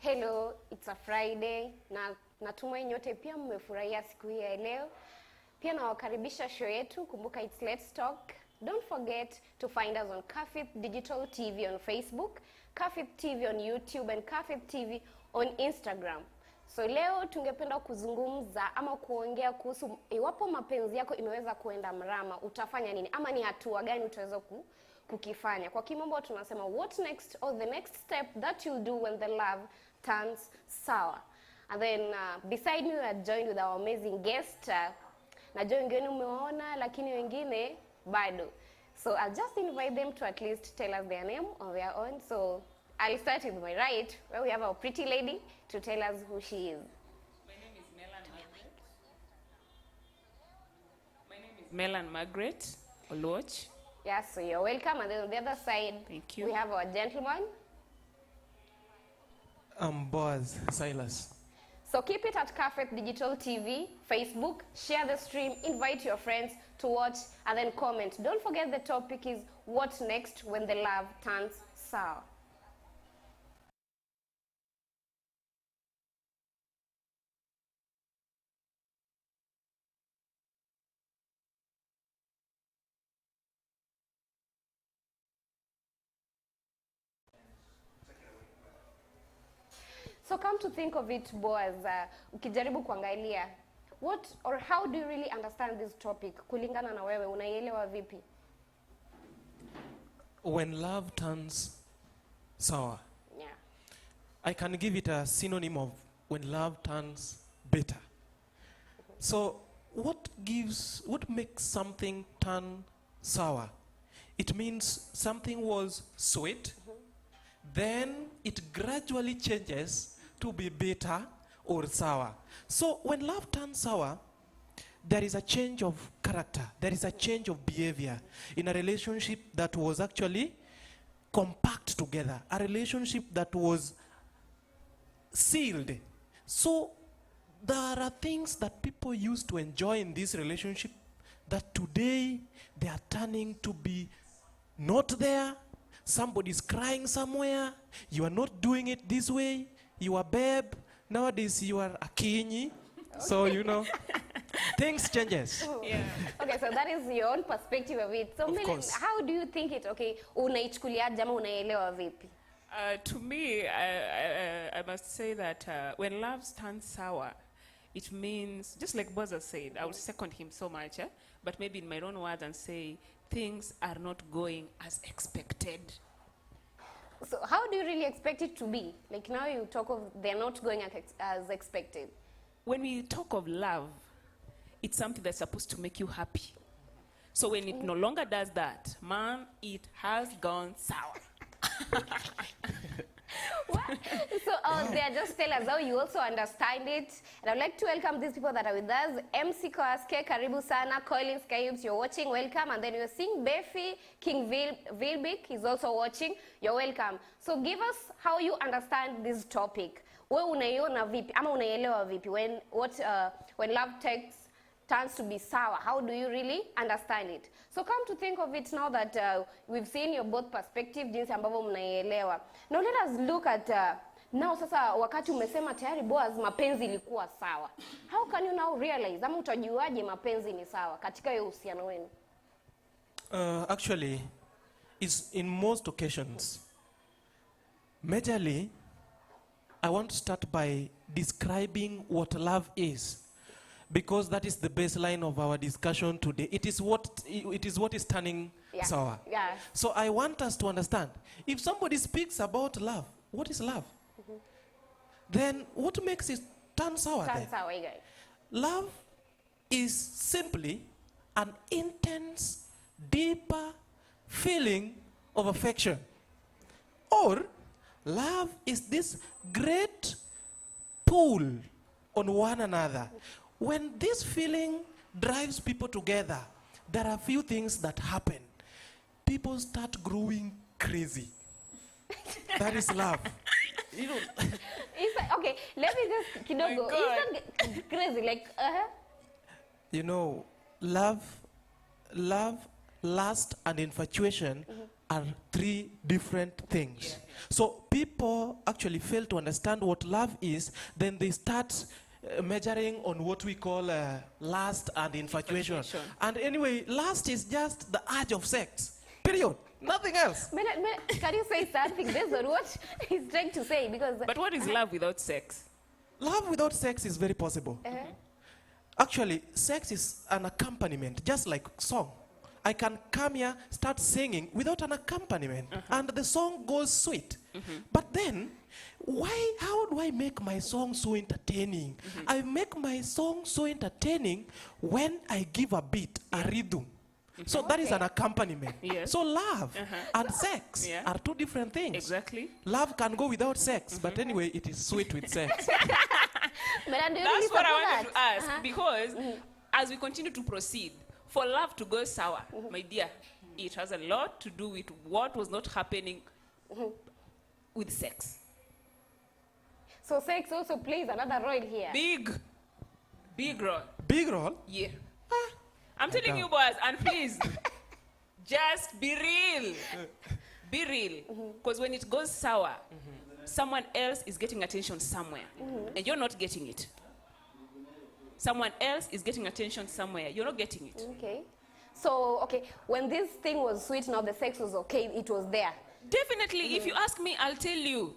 Hello, it's a Friday na natumai nyote pia mmefurahia siku hii ya leo. Pia nawakaribisha show yetu. Kumbuka it's Let's Talk. Don't forget to find us on Kafith Digital TV on Facebook, Kafith TV on YouTube and Kafith TV on Instagram. So leo tungependa kuzungumza ama kuongea kuhusu iwapo mapenzi yako imeweza kuenda mrama, utafanya nini ama ni hatua gani utaweza kukifanya. Kwa kimombo tunasema what next, or the next step that you'll do when the love turns sour. And then beside me we are joined with our amazing guest. Najua wengine umeona lakini wengine bado. So I'll just invite them to at least tell us their name on their own. So I'll start with my right, where we have our pretty lady to tell us who she is. My name is Melan Margaret Oluoch. Yes, so you're welcome. And then on the other side, Thank you. we have our gentleman. I'm Boaz Silas. So keep it at Kafith Digital TV, Facebook, share the stream, invite your friends to watch, and then comment. Don't forget the topic is what next when the love turns sour. So come to think of it, Boaz, ukijaribu kuangalia, what or how do you really understand this topic? Kulingana na wewe, unaielewa vipi? When love turns sour, Yeah. I can give it a synonym of when love turns bitter. So what makes something turn sour? It means something was sweet, then it gradually changes to be bitter or sour. So when love turns sour, there is a change of character, there is a change of behavior in a relationship that was actually compact together, a relationship that was sealed. So there are things that people used to enjoy in this relationship that today they are turning to be not there. Somebody's crying somewhere. You are not doing it this way. You are babe. Nowadays you are a kinyi. So, things changes. Yeah. Okay, so that is your own perspective of it. So Of Milan, course. how do you think it? Okay, unaichukuliaje ama unaelewa vipi? To me, I must say that when love turns sour, it means, just like Boza said, I would second him so much, but maybe in my own words and say, things are not going as expected. So how do you really expect it to be? Like now you talk of they're not going as expected. When we talk of love, it's something that's supposed to make you happy. So when it no longer does that, man, it has gone sour. What? So they are just tell us how you also understand it. And I'd like to welcome these people that are with us. MC Koaske, Karibu Sana, Collins Kayubs, you're watching, welcome. And then you're seeing Befi, King Vilbik, he's also watching, you're welcome. So give us how you understand this topic. We unaiona vipi, ama unaielewa vipi, when love turns to be sour, how do you really understand it? So come to think of it now that we've seen your both perspective, jinsi ambavyo mnaielewa. Now let us look at now sasa wakati umesema tayari Boaz mapenzi ilikuwa sawa. How can you now realize ama utajuaje mapenzi ni sawa katika hiyo uhusiano wenu? Actually, it's in most occasions. Majorly, I want to start by describing what love is, because that is the baseline of our discussion today. It is what is turning sour. Yeah. So I want us to understand, if somebody speaks about love, what is love? Then what makes it turn sour then? Turn sour, guys. Love is simply an intense, deeper feeling of affection. Or love is this great pull on one another. When this feeling drives people together, there are a few things that happen. People start growing crazy. That is love. It's like, okay, let me just kidogo. It's not crazy, like love, lust, and infatuation are three different things. So people actually fail to understand what love is, then they start measuring on what we call lust and infatuation. And anyway, lust is just the urge of sex. Period. Nothing else. Can you say something based on what he's trying to say? Because But what is love without sex? Love without sex is very possible. Actually, sex is an accompaniment, just like song. I can come here, start singing without an accompaniment, and the song goes sweet. But then, how do I make my song so entertaining? I make my song so entertaining when I give a beat, a rhythm. So that is an accompaniment. Yes. So love and sex are two different things. Exactly. Love can go without sex, but anyway, it is sweet with sex. Madam, do you That's really what I support wanted to that? ask, because as we continue to proceed, for love to go sour, my dear, it has a lot to do with what was not happening with sex. So sex also plays another role here. Big role. Big role. Yeah. I'm telling you, boys, and please, just be real. Be real. Because when it goes sour, someone else is getting attention somewhere, and you're not getting it. Someone else is getting attention somewhere. You're not getting it. Okay. So, okay, when this thing was sweet, now the sex was okay, it was there. Definitely, if you ask me, I'll tell you.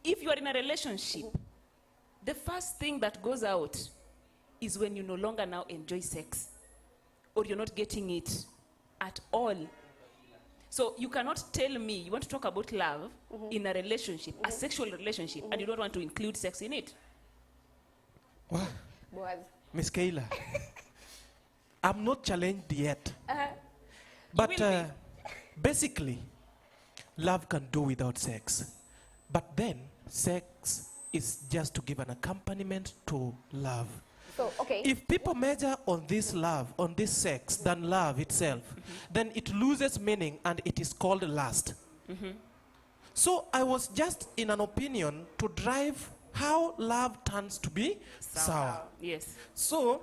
If you are in a relationship, the first thing that goes out is when you no longer now enjoy sex, or you're not getting it at all. So you cannot tell me you want to talk about love in a relationship, a sexual relationship, and you don't want to include sex in it. Wow. Was. Miss Kayla, I'm not challenged yet. But will basically, love can do without sex. But then, sex is just to give an accompaniment to love. So, okay. If people measure on this love, on this sex, than love itself, then it loses meaning and it is called lust. So I was just in an opinion to drive how love turns to be sour. Yes. So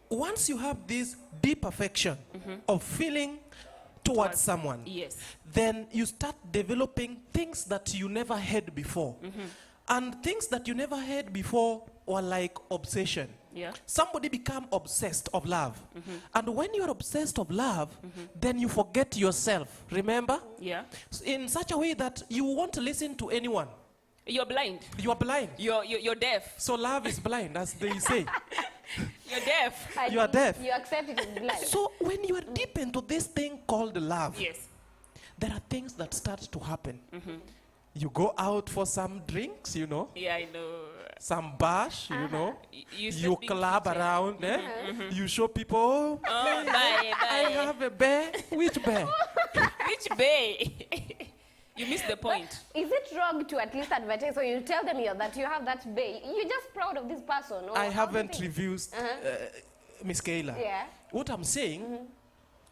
once you have this deep affection of feeling towards someone, Yes. then you start developing things that you never had before. And things that you never had before were like obsession. Yeah. Somebody become obsessed of love. And when you're obsessed of love, then you forget yourself, remember? Yeah. In such a way that you won't listen to anyone. You're blind. You are blind. You're deaf. So love is blind, as they say. You're deaf. And You are deaf. You accept it as blind. So when you are deep into this thing called love, Yes. there are things that start to happen. You go out for some drinks, you know, Yeah, I know. some bash, you know. You You start being club treated. around, You show people, Oh, bye, I bye. have a bear. Which bear? Which bay? You missed the point. Is it wrong to at least advertise, or you tell them that you have that bay? You're just proud of this person. Or I how do you haven't think? reviewed Miss Kayla. Yeah. What I'm saying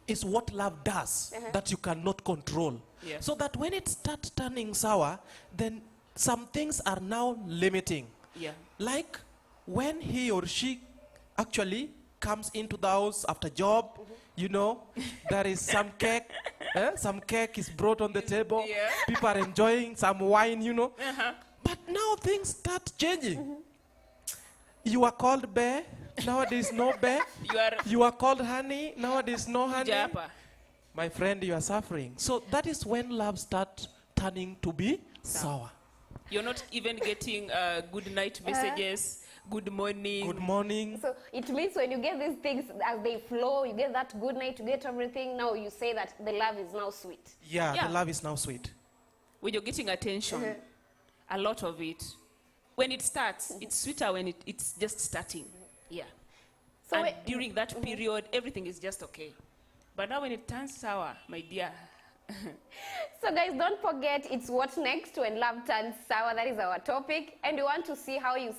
is what love does that you cannot control. Yeah. So that when it starts turning sour, then some things are now limiting. Yeah. Like when he or she actually comes into the house after job, you know, there is some cake. Some cake is brought on the table. Yeah. People are enjoying some wine, you know. But now things start changing. You are called bear. Nowadays, no bear. You are You are called honey. Nowadays, no honey. Japa. My friend, you are suffering. So that is when love starts turning to be sour. You're not even getting good night messages, good morning. Good morning. So it means when you get these things as they flow, you get that good night, you get everything. Now you say that the love is now sweet. Yeah, Yeah. the love is now sweet. When you're getting attention, a lot of it. When it starts, it's sweeter when it's just starting. Yeah. So And wait- during that period, everything is just okay. But now when it turns sour, my dear, So guys, don't forget, it's what next when love turns sour. That is our topic, and we want to see how you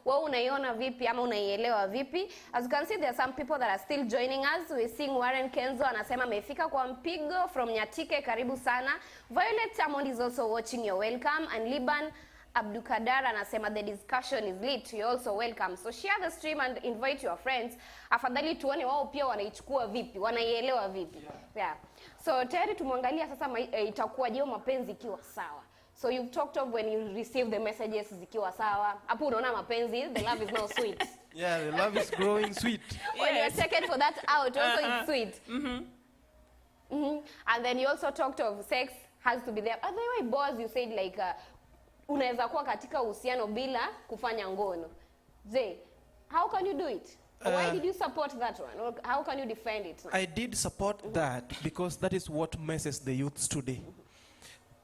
wewe unaiona vipi ama unaielewa vipi. As you can see, there are some people that are still joining us. We're seeing Warren Kenzo anasema amefika kwa mpigo from Nyatike, karibu sana. Violet Amond is also watching, you're welcome. And Liban Abdukadar anasema the discussion is lit, you're also welcome. So share the stream and invite your friends. Afadhali tuone wao pia wanaichukua vipi, wanaielewa vipi. Yeah. So tayari tumwangalia sasa itakuwa je mapenzi ikiwa sawa. So you've talked of when you receive the messages zikiwa sawa. Hapo unaona mapenzi, the love is now sweet. Yeah, the love is growing sweet. When you're taken for that out, also it's sweet. And then you also talked of sex has to be there. By the way, boss, you said like unaweza kuwa katika uhusiano bila kufanya ngono. Je, how can you do it? Why did you support that one? Or how can you defend it? I did support that because that is what messes the youths today.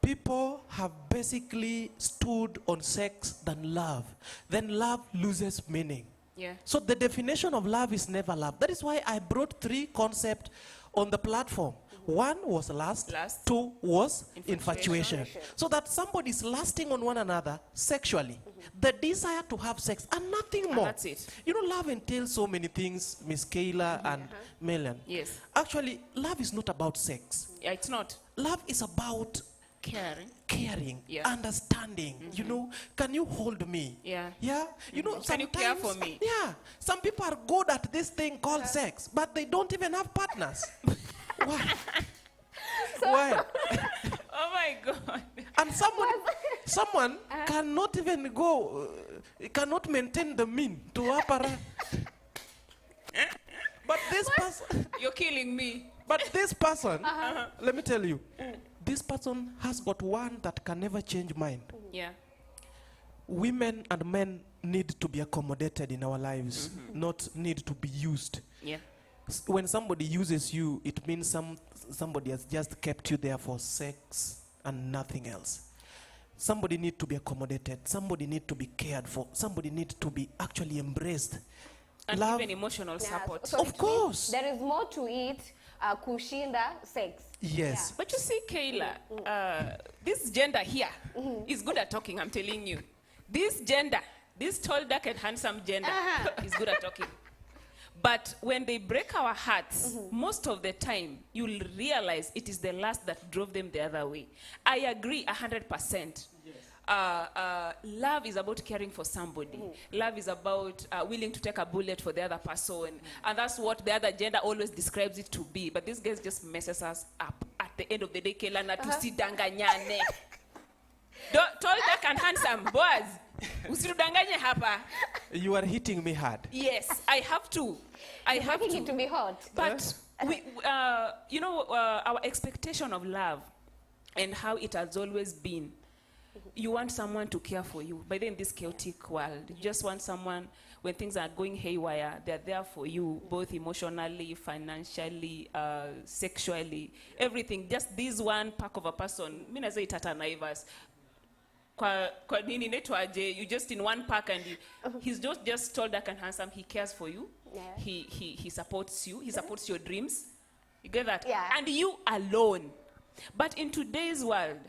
People have basically stood on sex than love. Then love loses meaning. Yeah. So the definition of love is never love. That is why I brought 3 concepts on the platform. 1 was lust. 2 was infatuation. So that somebody is lusting on one another sexually. The desire to have sex and nothing more. That's it. You know, love entails so many things, Miss Kayla and Melian. Yes. Actually, love is not about sex. Yeah, it's not. Love is about caring, Yeah. understanding. You know, can you hold me? Yeah. Yeah. You know, Can you care sometimes- for me? Yeah. Some people are good at this thing called sex, but they don't even have partners. Why? Why? Oh my God. And someone cannot even go, cannot maintain the mean to apara. But this person, You're killing me. let me tell you, this person has got one that can never change mind. Yeah. Women and men need to be accommodated in our lives, not need to be used. Yeah. When somebody uses you, it means somebody has just kept you there for sex and nothing else. Somebody needs to be accommodated. Somebody needs to be cared for. Somebody needs to be actually embraced. And Love, even emotional support. So Of it means course. there is more to it kushinda sex. yes. But you see, Kayla, this gender here is good at talking, I'm telling you. This gender, this tall, dark, and handsome gender is good at talking. But when they break our hearts, most of the time, you'll realize it is the lust that drove them the other way. I agree 100%. Love is about caring for somebody. Love is about willing to take a bullet for the other person. And that's what the other gender always describes it to be. But this guys just messes us up. At the end of the day, Kelana tusidanganyane. Tall, dark, and handsome, boys. Usidanganye hapa. You are hitting me hard. Yes, I have to. I have Making it to be hot. But you know, our expectation of love and how it has always been. You want someone to care for you. But then in this chaotic world, you just want someone when things are going haywire, they're there for you, both emotionally, financially, sexually, everything. Just this one pack of a person. Mina say tata naivas. Kwa nini netwaje? You just in one pack and he's just tall, dark, and handsome. He cares for you. Yeah. He supports you. He supports your dreams. You get that? Yeah. And you alone. But in today's world,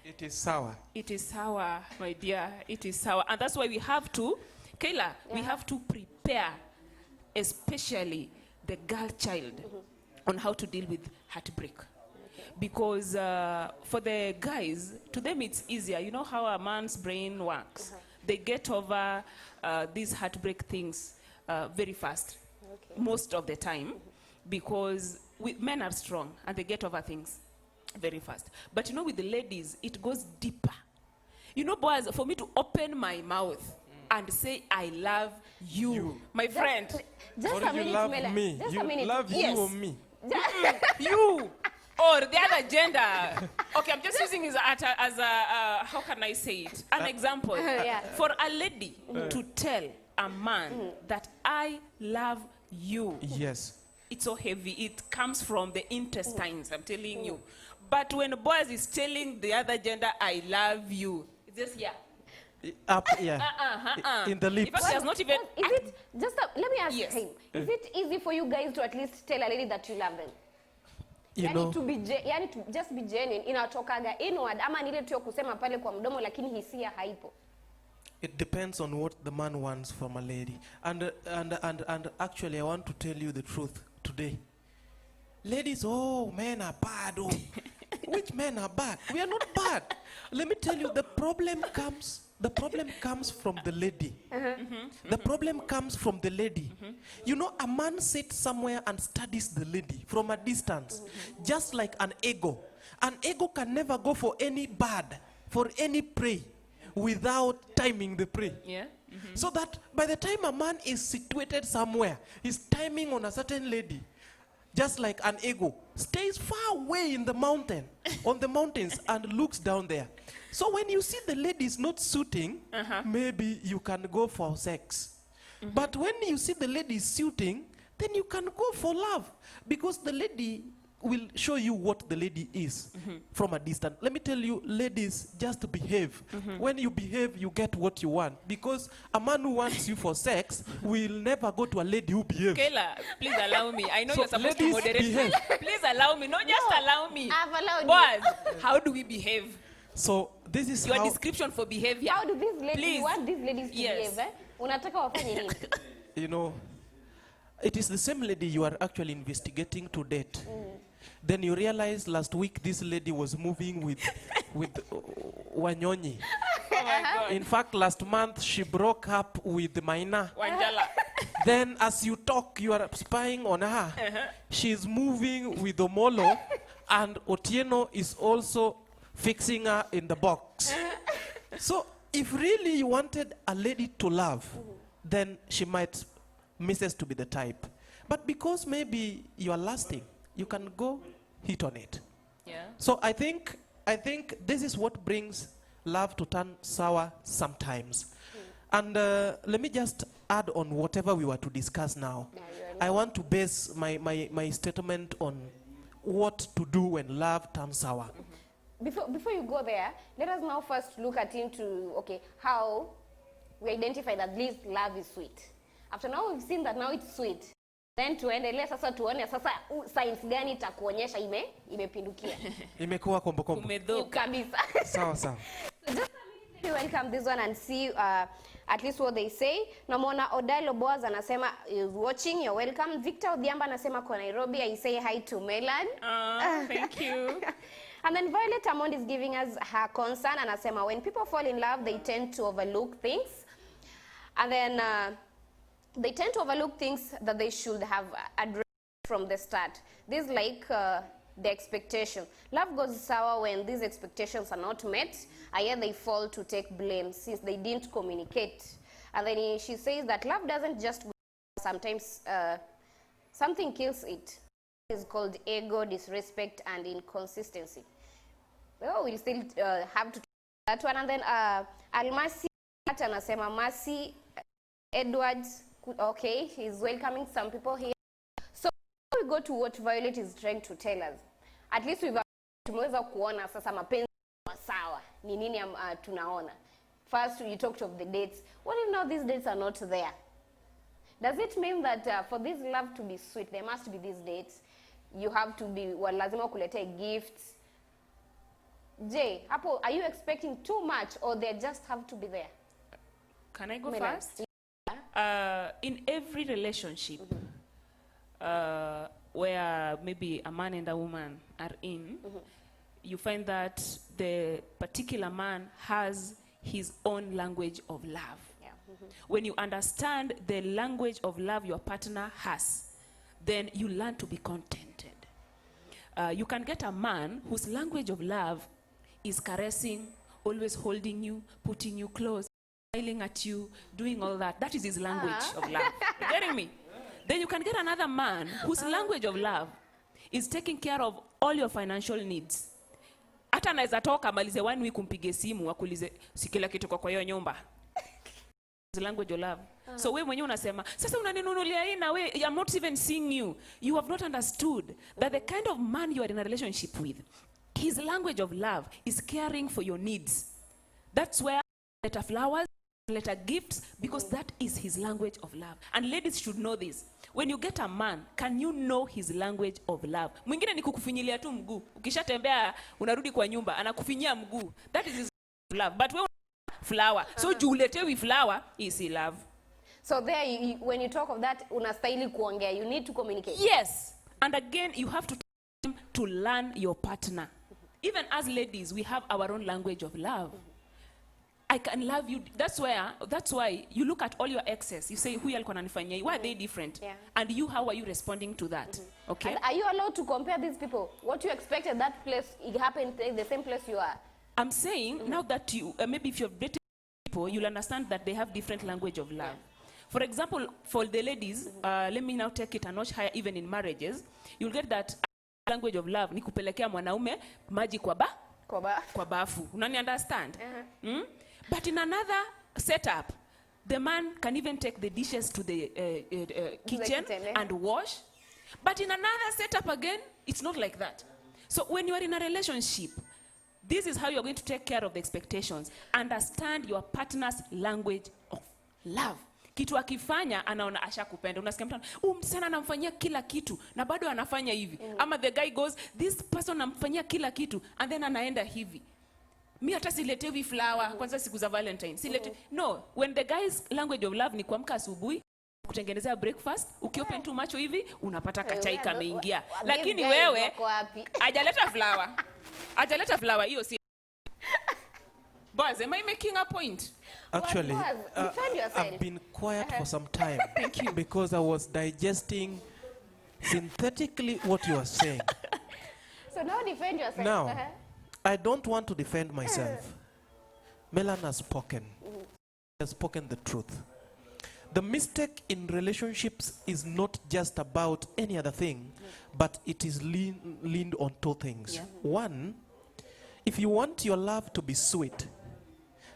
It is sour. it is sour, my dear. It is sour. And that's why we have to, Kayla, we have to prepare, especially the girl child, on how to deal with heartbreak. Because for the guys, to them it's easier. You know how a man's brain works. They get over these heartbreak things very fast, most of the time, because men are strong and they get over things very fast. But you know, with the ladies, it goes deeper. You know, boys, for me to open my mouth and say, I love you. My friend. Just Or a you minute, love Mela. me. Just You a minute. love Yes. you or me. You or the other gender. Okay, I'm just using it as a how can I say it? An example. Yeah. For a lady to tell a man that I love you, Yes. it's so heavy. It comes from the intestines, I'm telling you. But when a boy is telling the other gender, I love you, it's just, yeah. Up, yeah. In the In lips. fact, he has not even... Is it just let me ask Yes. him. Is it easy for you guys to at least tell a lady that you love them? You Yani know, to be yani to just be genuine inatokaga inward ama ni ile tu ya kusema pale kwa mdomo lakini hisia haipo. it depends on what the man wants from a lady. And actually, I want to tell you the truth today. Ladies, oh, men are bad. Oh. which men are bad? We are not bad. Let me tell you, the problem comes from the lady. The problem comes from the lady. You know, a man sits somewhere and studies the lady from a distance, just like an ego. An ego can never go for any bird, for any prey, without timing the prey. Yeah. So that by the time a man is situated somewhere, he's timing on a certain lady, just like an ego, stays far away in the mountain, on the mountains, and looks down there. So when you see the lady is not suiting, maybe you can go for sex. But when you see the lady is suiting, then you can go for love. Because the lady will show you what the lady is from a distance. Let me tell you, ladies, just behave. When you behave, you get what you want. Because a man who wants you for sex will never go to a lady who behaves. Kayla, please allow me. I know So you're supposed to ladies moderate. behave. Please allow me. Not just allow me. I've allowed you. Boaz, how do we behave? So this is Your how, description for behavior. How do these ladies, Please. what these ladies to Yes. behave, Unataka wafanye nini? you know, it is the same lady you are actually investigating to date. Then you realize last week this lady was moving with Wanyonyi. Oh my God. In fact, last month she broke up with Maina. Wanjala. Then as you talk, you are spying on her. She's moving with Omolo, and Otieno is also fixing her in the box. So if really you wanted a lady to love, then she might misses to be the type. But because maybe you are lasting, you can go hit on it. Yeah. So I think this is what brings love to turn sour sometimes. And let me just add on whatever we were to discuss now. I want to base my statement on what to do when love turns sour. Before you go there, let us now first look at into, okay, how we identify that this love is sweet. After now we've seen that now it's sweet. Then tuendelee sasa tuone sasa science gani itakuonyesha imepindukia. Imekuwa kombo. Umedhoka. Kabisa. Sawa sawa. So just let me welcome this one and see at least what they say. Namwona Odalo Boaz anasema is watching, you're welcome. Victor Odhiamba anasema kwa Nairobi, I say hi to Melan. Thank you. And then Violet Amond is giving us her concern. Anasema when people fall in love, they tend to overlook things. And then they tend to overlook things that they should have addressed from the start. This is like the expectation. Love goes sour when these expectations are not met, and yet they fall to take blame since they didn't communicate. And then she says that love doesn't just go, sometimes something kills it. It's called ego, disrespect, and inconsistency. Well, we'll still have to talk that one. And then Almasi anasema Mercy Edwards, okay, he's welcoming some people here. So we go to what Violet is trying to tell us. At least tumeweza kuona sasa mapenzi sawa. Ni nini tunaona. First, you talked of the dates. What if now these dates are not there? Does it mean that for this love to be sweet, there must be these dates? You have to be, lazima kulete gifts. Jay, hapo, are you expecting too much or they just have to be there? Can I go first? In every relationship where maybe a man and a woman are in, you find that the particular man has his own language of love. Yeah. When you understand the language of love your partner has, then you learn to be contented. You can get a man whose language of love is caressing, always holding you, putting you close, smiling at you, doing all that. That is his language of love. You getting me? Then you can get another man whose language of love is taking care of all your financial needs. Hata anaweza toka amalize 1 week umpige simu akuulize si kila kitu kwa hiyo nyumba. His language of love. So wewe mwenyewe unasema sasa unaninunulia hii na wewe I'm not even seeing you. You have not understood that the kind of man you are in a relationship with, his language of love is caring for your needs. That's where letter flowers, letter gifts, because that is his language of love. And ladies should know this. When you get a man, can you know his language of love? Mwingine ni kukufinyilia tu mguu. Ukishatembea unarudi kwa nyumba anakufinyia mguu. That is his love. But wewe flower. So juletewi flower is love. So there, when you talk of that, unastahili kuongea. You need to communicate. Yes. And again, you have to learn your partner. even as ladies, we have our own language of love. I can love you. That's why you look at all your exes. You say, huyu alikuwa ananifanyia hii. Why are they different? Yeah. And you, how are you responding to that? Okay? And are you allowed to compare these people? What you expected that place, it happened in the same place you are. I'm saying now that you, maybe if you've dated people, you'll understand that they have different language of love. For example, for the ladies, let me now take it a notch higher, even in marriages, you'll get that language of love ni kupelekea mwanaume maji kwa bafu. Unani understand? But in another setup, the man can even take the dishes to the kitchen and wash. But in another setup again, it's not like that. So when you are in a relationship, this is how you're going to take care of the expectations. Understand your partner's language of love. Kitu akifanya anaona ashakupenda. Unasikia mtu msichana anamfanyia kila kitu na bado anafanya hivi. Ama the guy goes, this person anamfanyia kila kitu and then anaenda hivi. Mi hata siletewi flower kwanza siku za Valentine. No, when the guy's language of love ni kuamka asubuhi, kutengenezea breakfast, ukiopen tu macho hivi unapata kachai kameingia. Lakini wewe hajaleta flower. Hajaleta flower hiyo si. Boys, am I making a point? Actually, I've been quiet for some time. Thank you. Because I was digesting synthetically what you are saying. So now defend yourself. Now, I don't want to defend myself. Melan has spoken. Has spoken the truth. The mistake in relationships is not just about any other thing, but it is leaned on two things. Yeah. One, if you want your love to be sweet,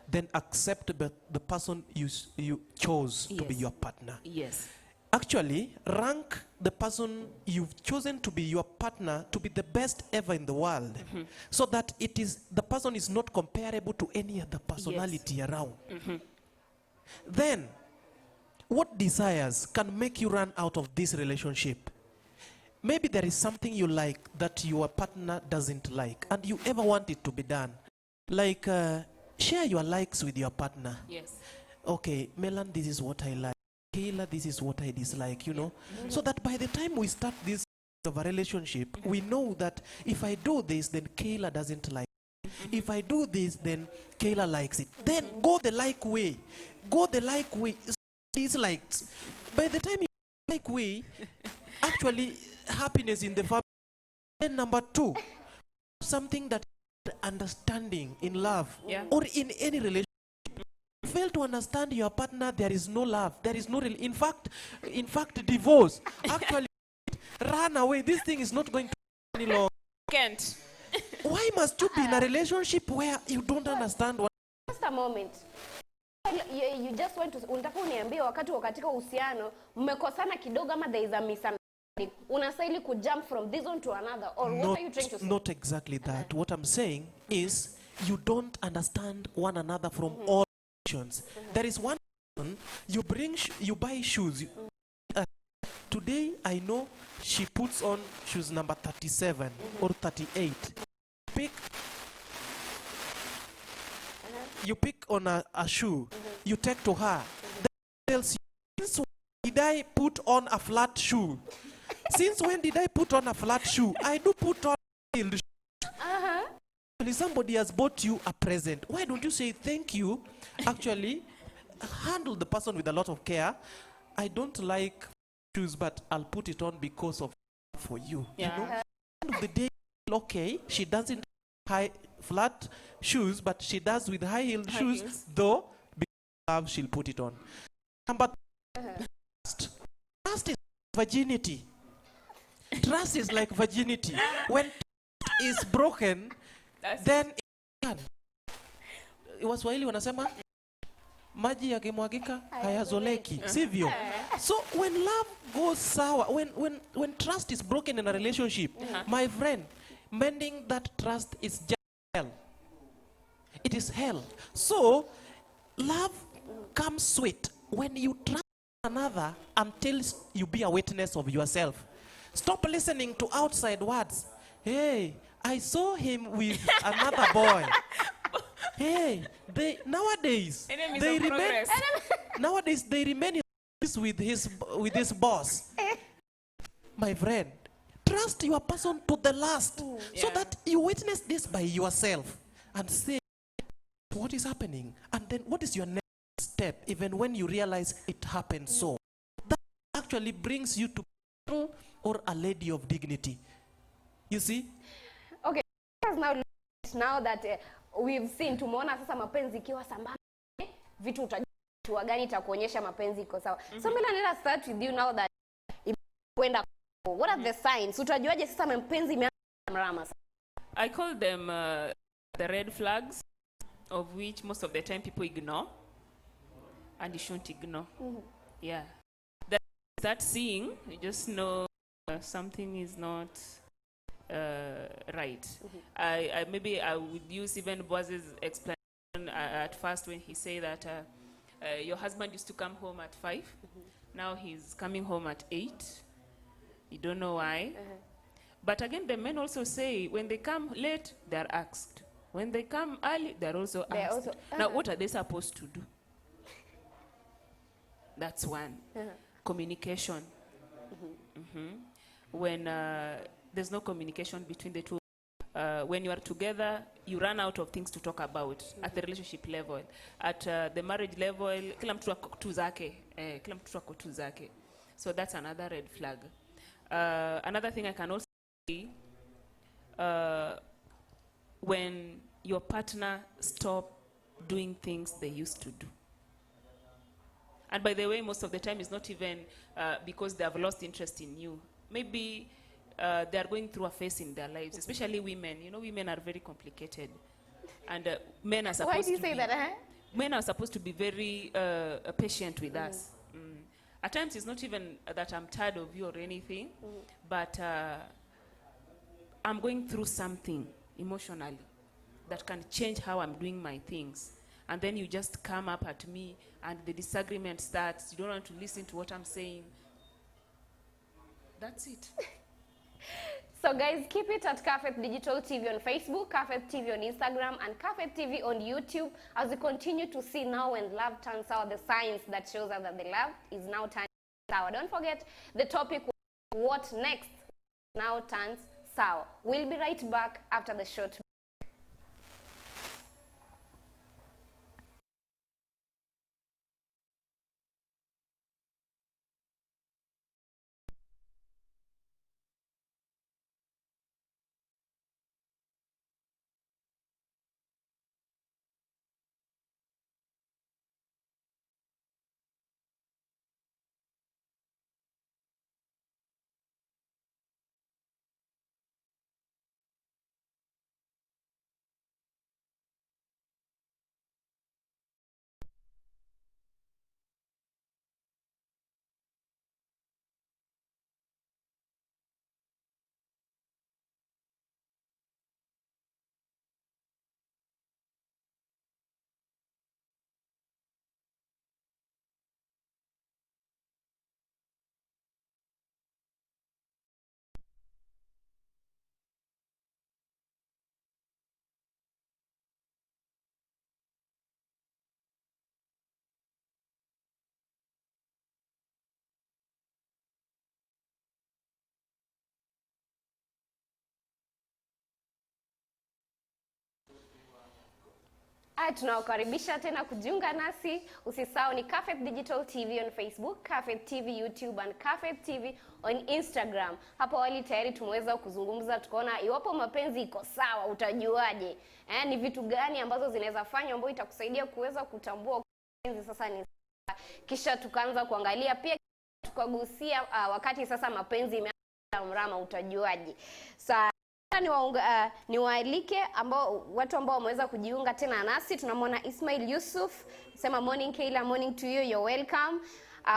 then accept the person you chose to be your partner. Yes. Actually, rank the person you've chosen to be your partner to be the best ever in the world, so that the person is not comparable to any other personality around. Then, what desires can make you run out of this relationship? Maybe there is something you like that your partner doesn't like, and you ever want it to be done. Like, share your likes with your partner. Yes. Okay, Melan, this is what I like. Kayla, this is what I dislike, you know. So that by the time we start this of a relationship, we know that if I do this, then Kayla doesn't like it. If I do this, then Kayla likes it. Then go the like way. Go the like way. Disliked. By the time you like way, actually, happiness in the family. Then number two, something that understanding in love or in any relationship. Fail to understand your partner, there is no love, there is no in fact divorce. Actually, run away. This thing is not going to any long. Can't. Why must you be in a relationship where you don't understand what? Just a moment. You just want to unataka uniambie wakati katika uhusiano mmekosana kidogo ama there is a misunderstanding, unastahili ku jump from this one to another, or what are you trying to say? Not exactly that. What I'm saying is you don't understand one another from all directions. There is one person, you buy shoes. Today I know she puts on shoes number 37 or 38. You pick on a shoe, you take to her. Then tells you, since when did I put on a flat shoe? Since when did I put on a flat shoe? I do put on a heeled shoe. Actually, somebody has bought you a present. Why don't you say thank you? Actually, handle the person with a lot of care. I don't like shoes, but I'll put it on because of for you. Yeah. You know? At the end of the day, okay, she doesn't have flat shoes, but she does with high-heeled shoes, though because of love, she'll put it on. Number trust. Trust is virginity. Trust is like virginity. When trust is broken, then it's done. Waswahili wanasema maji yakimwagika hayazoleki, sivyo? So when love goes sour, when trust is broken in a relationship, my friend, mending that trust is just hell. It is hell. So love comes sweet when you trust another until you be a witness of yourself. Stop listening to outside words. Hey, I saw him with another boy. Hey, nowadays they remain with his boss. My friend, trust your person to the last, so Yeah. that you witness this by yourself and say what is happening, and then what is your next step, even when you realize it happened. So that actually brings you to or a lady of dignity. You see? Okay, now that we've seen, tumeona sasa mapenzi ikiwa sambamba, vitu utajua gani itakuonyesha mapenzi iko sawa. So mimi nataka start with you now that kwenda, what are the signs? Utajuaje sasa mapenzi imeanza mrama? I call them the red flags, of which most of the time people ignore, and you shouldn't ignore. Yeah. That start seeing, you just know something is not right. Maybe I would use even Boaz's explanation at first when he say that your husband used to come home at 5, now he's coming home at 8. You don't know why. But again, the men also say when they come late, they're asked. When they come early, they're also asked. Now, what are they supposed to do? That's one. Communication. When there's no communication between the two, when you are together, you run out of things to talk about at the relationship level. At the marriage level, kila mtu ako tu zake. Kila mtu ako tu zake. So that's another red flag. Another thing I can also see, when your partner stop doing things they used to do. And by the way, most of the time it's not even because they have lost interest in you. Maybe they are going through a phase in their lives, especially women. You know, women are very complicated. And men are supposed Why do you to say be, that? Men are supposed to be very patient with us. At times it's not even that I'm tired of you or anything, but I'm going through something emotionally that can change how I'm doing my things. And then you just come up at me and the disagreement starts. You don't want to listen to what I'm saying. That's it. So guys, keep it at Kafeth Digital TV on Facebook, Kafeth TV on Instagram, and Kafeth TV on YouTube, as we continue to see now when love turns sour, the signs that shows us that the love is now turning sour. Don't forget the topic, what next now turns sour. We'll be right back after the short. Tunawakaribisha tena kujiunga nasi. Usisahau ni Kafeth Digital TV on Facebook, Kafeth TV YouTube, and Kafeth TV on Instagram. Hapo awali tayari tumeweza kuzungumza, tukaona iwapo mapenzi iko sawa utajuaje? Ni vitu gani ambazo zinaweza fanya ambayo itakusaidia kuweza kutambua mapenzi sasa ni sawa. Kisha tukaanza kuangalia pia tukagusia wakati sasa mapenzi imeanza mrama utajuaje? Niwaalike watu ambao wameweza kujiunga tena nasi. Tunamwona Ismail Yusuf, sema morning Kayla, morning to you, you're welcome.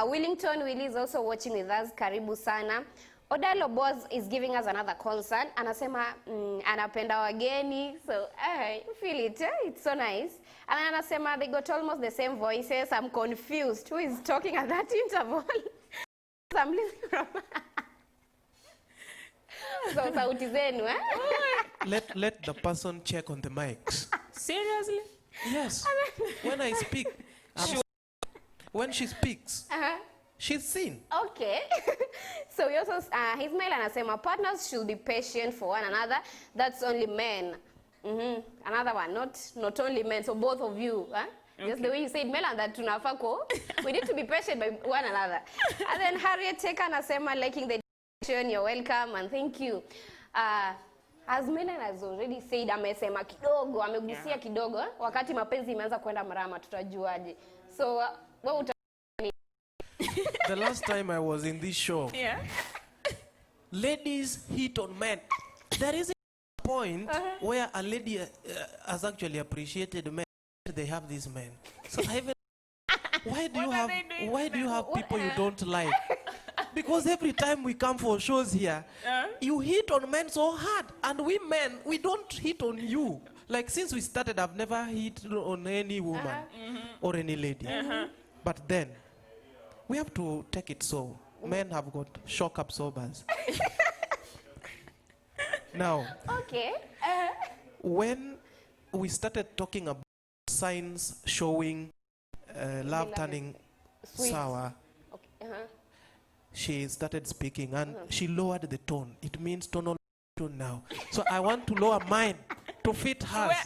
Willington Willie is also watching with us, karibu sana. Odalo Boaz is giving us another concern, anasema anapenda wageni, so you feel it, it's so nice. And anasema they got almost the same voices, I'm confused, who is talking at that interval? I'm listening from so sauti zenu, Let the person check on the mics. Seriously? Yes. When I speak, when she speaks, She's seen. Okay. So we also, Ismail anasema partners should be patient for one another. That's only men. Another one, not only men. So both of you, huh? Okay. Just the way you said Mela, that tunafako. We need to be patient by one another. And then Harriet Teka anasema liking the discussion. You're welcome and thank you. As Mela has already said, amesema kidogo, amegusia kidogo. Wakati mapenzi imeanza kwenda mrama, tutajuaje. So wewe The last time I was in this show, ladies hit on men. There is a point where a lady has actually appreciated men. They have these men. So I even, why do you have people you don't like? Because every time we come for shows here, you hit on men so hard, and we men, we don't hit on you. Like since we started, I've never hit on any woman or any lady. But then we have to take it so. Men have got shock absorbers. Now, okay. When we started talking about signs showing love turning Sweet. sour, Okay. she started speaking and she lowered the tone. It means tonal tone now. So I want to lower mine to fit hers.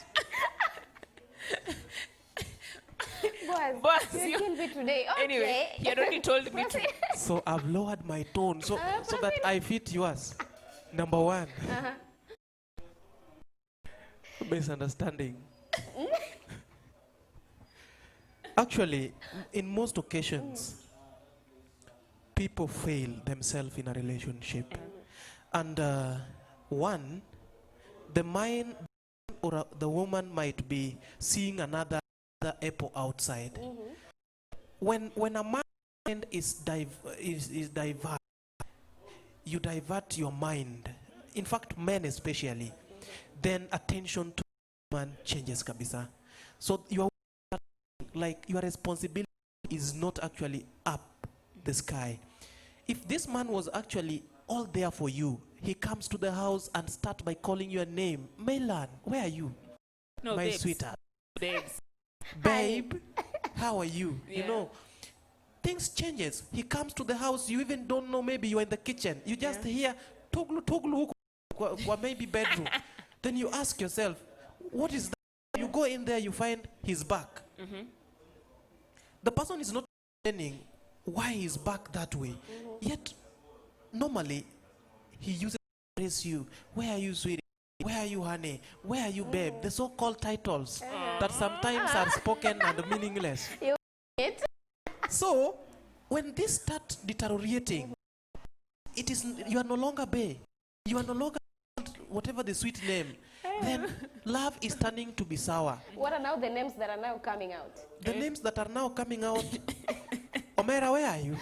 Boss, you killed me today. Okay. Anyway, he had already told me to. So I've lowered my tone so that I fit yours. Number one. Misunderstanding. Actually, in most occasions, people fail themselves in a relationship. And one, the mind or the woman might be seeing another apple outside. When a mind is divert, you divert your mind. In fact, men especially, then attention to man changes kabisa. So your responsibility is not actually up the sky. If this man was actually all there for you, he comes to the house and start by calling your name. Melan, where are you? No, My babes. sweetheart. Babes. Babe, how are you? Yeah. You know, things changes. He comes to the house, you even don't know, maybe you're in the kitchen. You just hear, toglu, toglu, or maybe bedroom. Then you ask yourself, what is that? You go in there, you find his back. The person is not explaining why he's back that way. Yet, normally, he uses to praise you. Where are you, sweetie? Where are you, honey? Where are you, babe? The so-called titles that sometimes are spoken and meaningless. So, when this starts deteriorating, you are no longer babe. You are no longer whatever the sweet name. Then love is turning to be sour. What are now the names that are now coming out? The names that are now coming out. Omera, where are you?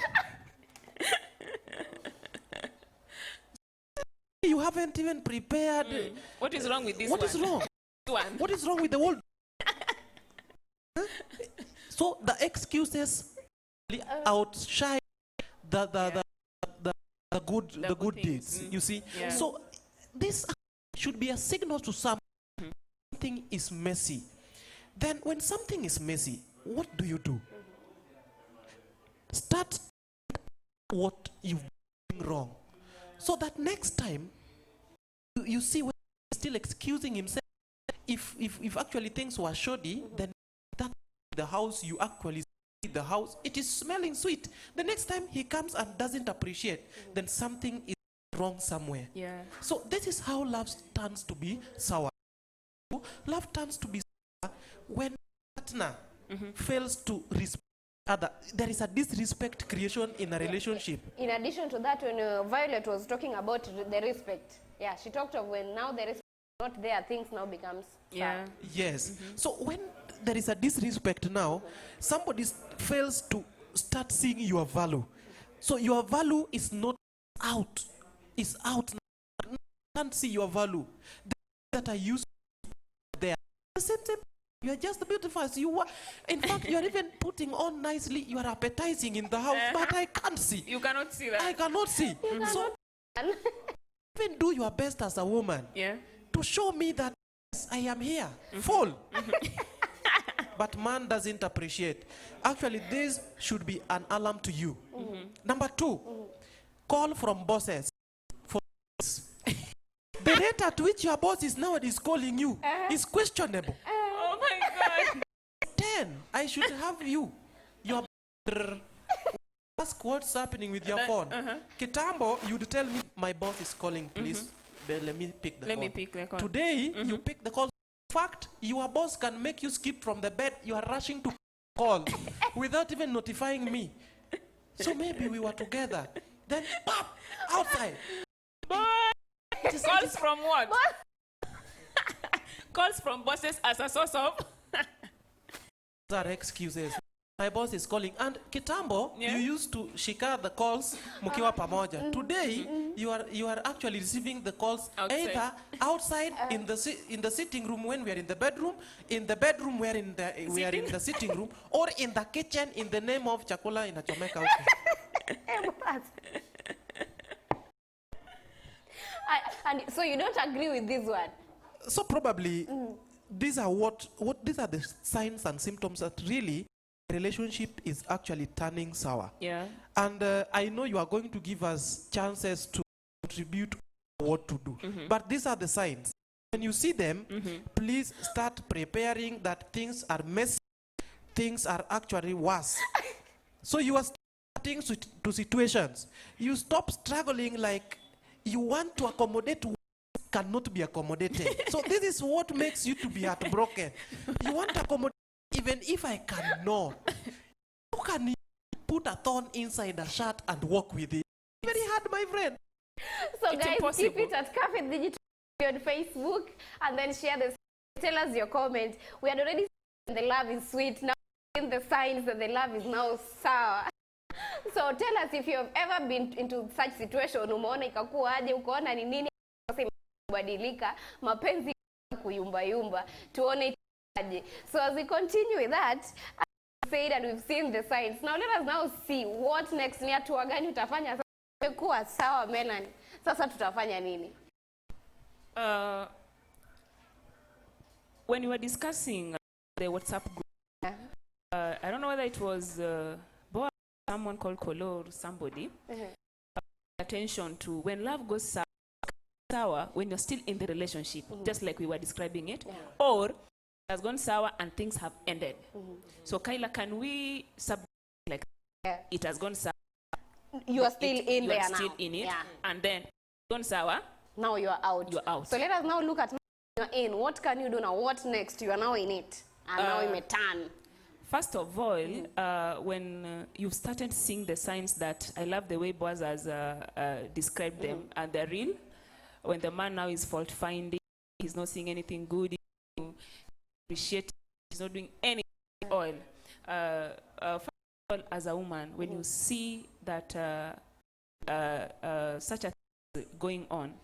You haven't even prepared. What is wrong with this What one? is wrong? One. What is wrong with the world? So the excuses outshine the good deeds. You see. Yeah. So this should be a signal to something is messy. Then when something is messy, what do? Start what you've done wrong. So that next time, you see when he's still excusing himself, if actually things were shoddy, then that the house you actually see the house, it is smelling sweet. The next time he comes and doesn't appreciate, then something is wrong somewhere. Yeah. So this is how love turns to be sour. Love turns to be sour when partner fails to respect other. There is a disrespect creation in a relationship. In addition to that, when Violet was talking about the respect, she talked of when now there is not there, things now becomes sour. Yes. So when there is a disrespect now, somebody fails to start seeing your value. So your value is not out. It's out now. You can't see your value. The that are used there. The same. You are just beautiful as you are. In fact, you are even putting on nicely. You are appetizing in the house, but I can't see. You cannot see that. I cannot see. So even do your best as a woman to show me that yes, I am here, full. but man doesn't appreciate. Actually, this should be an alarm to you. Number two, call from bosses. For the rate at which your boss is nowadays calling you is questionable. Oh my God. 10, I should have you. Your ask what's happening with your phone. Kitambo, you'd tell me, my boss is calling, please. Let me pick the Let call. me pick the call. Today, you pick the call. In fact, your boss can make you skip from the bed. You are rushing to call without even notifying me. So maybe we were together. Then, pop, outside. Calls from what? Calls from bosses as a source of. Those are excuses. My boss is calling. And Kitambo, Yeah. you used to shika the calls mukiwa pamoja. Today, you are actually receiving the calls Outside. either outside in the sitting room when we are in the bedroom we are in the sitting room, or in the kitchen in the name of chakula inachomeka huko. And so you don't agree with this one? So probably these are these are the signs and symptoms that really relationship is actually turning sour. Yeah. And I know you are going to give us chances to contribute what to do. But these are the signs. When you see them, please start preparing that things are messy, things are actually worse. So you are starting to situations. You stop struggling like you want to accommodate what cannot be accommodated. So this is what makes you to be heartbroken. You want to accommodate even if I cannot. How can you put a thorn inside a shirt and walk with it? Very hard, my friend. So It's guys, impossible. keep it at Cafe Digital on Facebook and then share this. Tell us your comment. We had already seen the love is sweet. Now in the signs that the love is now sour. So tell us if you have ever been into such situation. Umeona ikakuaje, ukaona ni nini kubadilika, mapenzi kuyumba yumba. Tuone itaje. So as we continue with that, said and we've seen the signs. Now let us now see what next. Ni hatua gani utafanya sasa? Umekuwa sawa Melanie. Sasa tutafanya nini? When you were discussing the WhatsApp group, I don't know whether it was someone called Kolo or somebody, attention to when love goes sour when you're still in the relationship, just like we were describing it, or it has gone sour and things have ended. So Kyla, can we like it has gone sour? You are still in you there are now. still in it, Yeah. and then gone sour. Now you are out. You're out. So let us now look at you're in. What can you do now? What next? You are now in it. And now you may turn. First of all, when you've started seeing the signs that I love the way Boaz has described them, and they're real, when the man now is fault finding, he's not seeing anything good, appreciate, he's not doing anything oil. First of all, as a woman, when you see that such a thing is going on,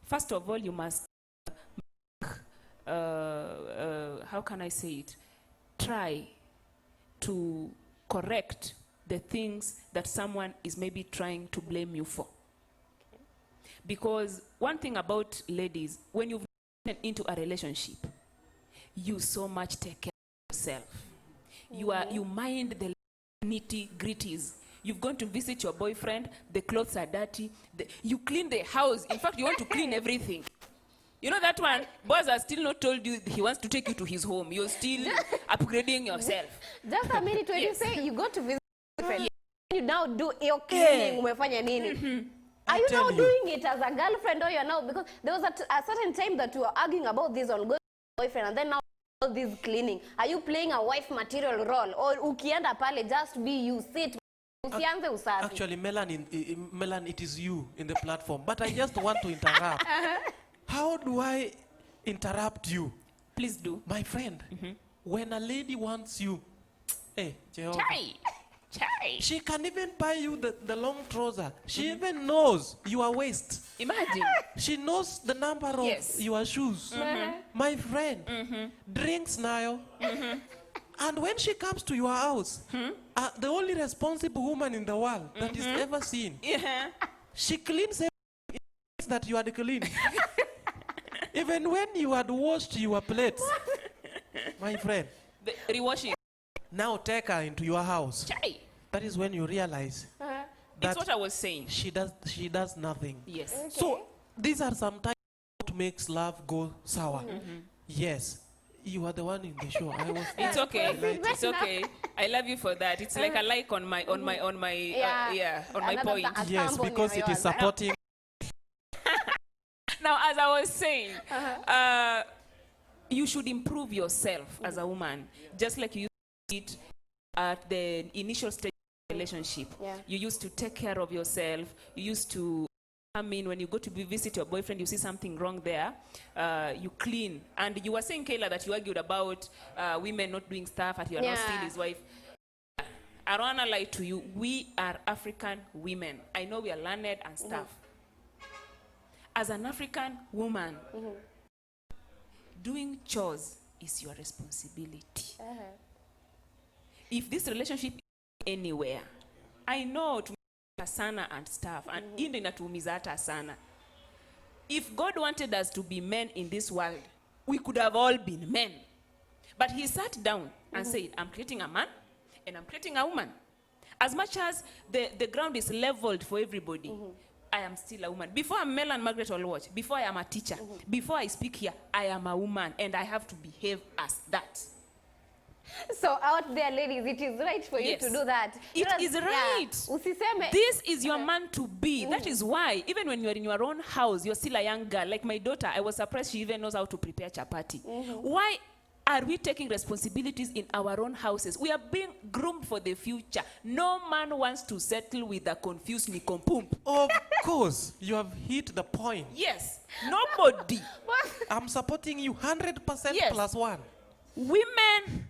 first of all, you must, how can I say it? Try to correct the things that someone is maybe trying to blame you for. Because one thing about ladies, when you've gotten into a relationship, you so much take care of yourself. You mind the nitty-gritties. You've gone to visit your boyfriend, the clothes are dirty, you clean the house. In fact, you want to clean everything. You know that one, Boaz has still not told you he wants to take you to his home. You're still upgrading yourself. Just a minute when Yes. you say you go to visit your friend, you now do your cleaning, umefanya nini? Are you now tell you. doing it as a girlfriend or you're now, because there was a certain time that you were arguing about this on boyfriend and then now all this cleaning. Are you playing a wife material role? Or ukienda pale, just be you, sit, usianze usafi. Actually, Melan, it is you in the platform. But I just want to interrupt. How do I interrupt you? Please do. My friend, when a lady wants you, hey, Jehovah, Chai. she can even buy you the long trouser. She even knows your waist. Imagine. She knows the number of Yes. your shoes. My friend, drinks now. And when she comes to your house, the only responsible woman in the world that is ever seen, she cleans everything that you had cleaned. Even when you had washed your plates, my friend, The rewashing. Now take her into your house. Chai. That is when you realize Uh-huh. It's that what I was saying. she does nothing. Yes. Okay. So these are sometimes what makes love go sour. Yes, you are the one in the show. I was. It's okay. Proceed It's right now. okay. I love you for that. It's like a like on my on my on my on my Another point. th- Yes, thumb on because your it is yours. supporting. Now, as I was saying, you should improve yourself as a woman, just like you did at the initial stage of the relationship. Yeah. You used to take care of yourself. You used to come in when you go to visit your boyfriend, you see something wrong there, you clean. And you were saying, Kayla, that you argued about women not doing stuff, that you are not Yeah. still his wife. I don't want to lie to you. We are African women. I know we are learned and stuff. As an African woman, doing chores is your responsibility. If this relationship is anywhere, I know to sana and stuff, and in inatuumiza hata sana. If God wanted us to be men in this world, we could have all been men. But he sat down and said, I'm creating a man and I'm creating a woman. As much as the ground is leveled for everybody, I am still a woman. Before I'm Mel and Margaret Olwatch, before I am a teacher, before I speak here, I am a woman and I have to behave as that. So out there, ladies, it is right for you Yes. to do that. It Because, is yeah, right. usiseme. This is your man to be. That is why, even when you're in your own house, you're still a young girl. Like my daughter, I was surprised she even knows how to prepare chapati. Why are we taking responsibilities in our own houses? We are being groomed for the future. No man wants to settle with a confused nikompump. Of course, you have hit the point. Yes, nobody. I'm supporting you 100% Yes. plus one. Women,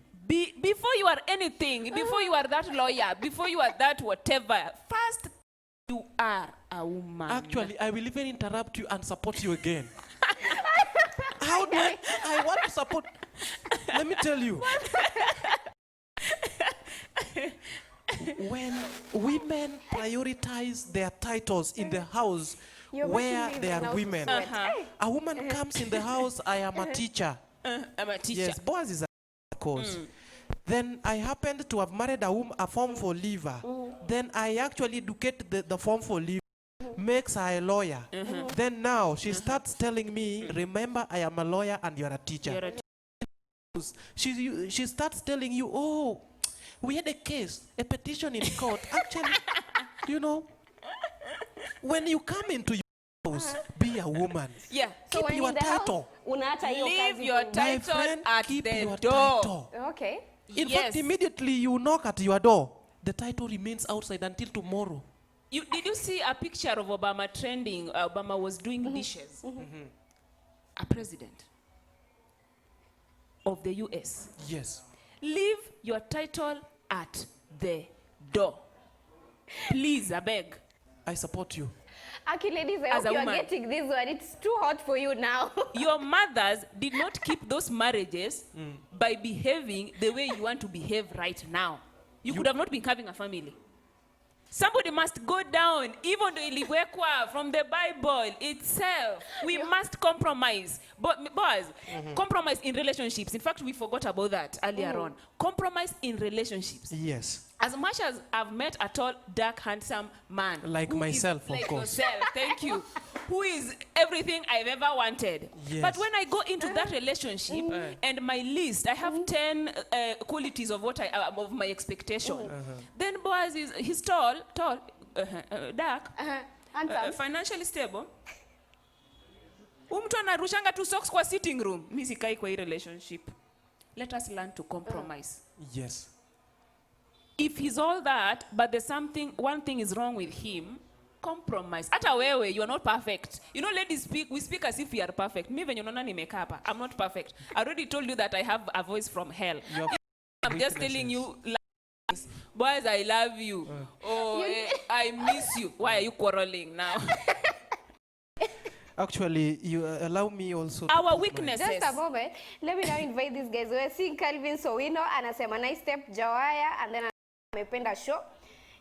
before you are anything, before you are that lawyer, before you are that whatever, first you are a woman. Actually, I will even interrupt you and support you again. How do I want to support? Let me tell you. When women prioritize their titles in the house You're where making me they even are out women, sweat. a woman comes in the house, I am a teacher. I'm a teacher. Yes, Boaz is a course. Then I happened to have married a form for leaver. Then I actually educate the form for leaver, makes her a lawyer. Then now she starts telling me, remember, I am a lawyer and you're a teacher. You're a She starts telling you, oh, we had a case, a petition in court. Actually, you know, when you come into your house, be a woman. Yeah. So Keep when your in the house, title. unaacha hiyo Leave kazi your ku- My title friend, at keep the your door. title. Okay. In Yes. fact, immediately you knock at your door, the title remains outside until tomorrow. Did you see a picture of Obama trending? Obama was doing dishes. A president of the US. Yes. Leave your title at the door. Please, I beg. I support you. Aki, ladies, I As hope a you are woman. getting this one. It's too hot for you now. Your mothers did not keep those marriages by behaving the way you want to behave right now. You could have not been having a family. Somebody must go down, even though iliwekwa from the Bible itself. We must compromise. But boys, compromise in relationships. In fact, we forgot about that earlier on. Compromise in relationships. Yes. As much as I've met a tall, dark, handsome man. Like who is myself, of like course. yourself, thank you. Who is everything I've ever wanted. Yes. But when I go into that relationship and my list, I have 10 qualities of what of my expectation. Then Boaz he's tall, dark, Handsome. financially stable. Mtu anarushanga tu socks kwa sitting room. Mimi sikai kwa hii relationship. Let us learn to compromise. Yes. If he's all that, but there's one thing is wrong with him, compromise. Hata wewe, you are not perfect. You know, ladies we speak as if we are perfect. Me venye unaona nimekaa hapa, I'm not perfect. I already told you that I have a voice from hell. Your I'm just telling you lies. Boys, I love you. I miss you. Why are you quarreling now? Actually, you allow me also to Our put my- weaknesses. Just a moment. Let me now invite these guys. We're seeing Calvin Sowino anasema nice step Jawaya, and then amependa show.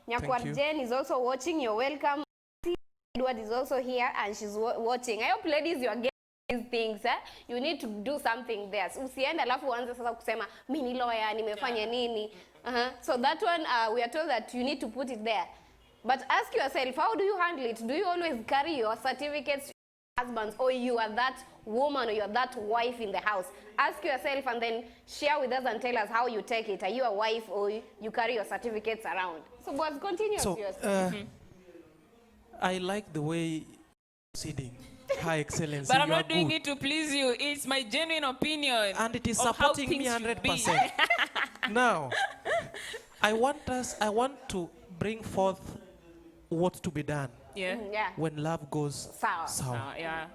Nyakwar Thank you. Jen is also watching. You're welcome. Edward is also here and she's watching. I hope ladies you are getting these things, you need to do something there. Usiende alafu uanze sasa kusema mimi ni lawyer, nimefanya nini. So that one, we are told that you need to put it there. But ask yourself, how do you handle it? Do you always carry your certificates to your husbands, or you are that woman or you are that wife in the house? Ask yourself and then share with us and tell us how you take it. Are you a wife or you carry your certificates around? So boys, continue. So, I like the way proceeding. High Excellency, But I'm you not are doing good. it to please you. It's my genuine opinion. And it is of how supporting me things should be. 100%. Now, I want to bring forth what to be done Yeah. Yeah. when love goes Sour. sour. Yeah.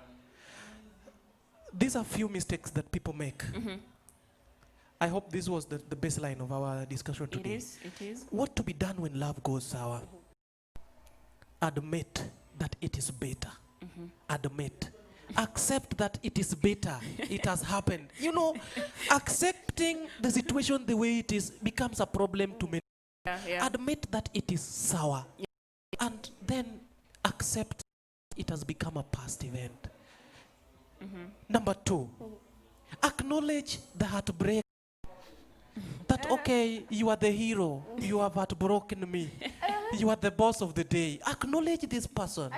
These are few mistakes that people make. I hope this was the baseline of our discussion It today. is. It is. What to be done when love goes sour? Admit that it is better. Admit. Accept that it is better. It has happened. You know, accepting the situation the way it is becomes a problem to many. Yeah. Admit that it is sour. And then accept it has become a past event. Number 2, acknowledge the heartbreak. That, okay, you are the hero. You have heartbroken me. You are the boss of the day. Acknowledge this person.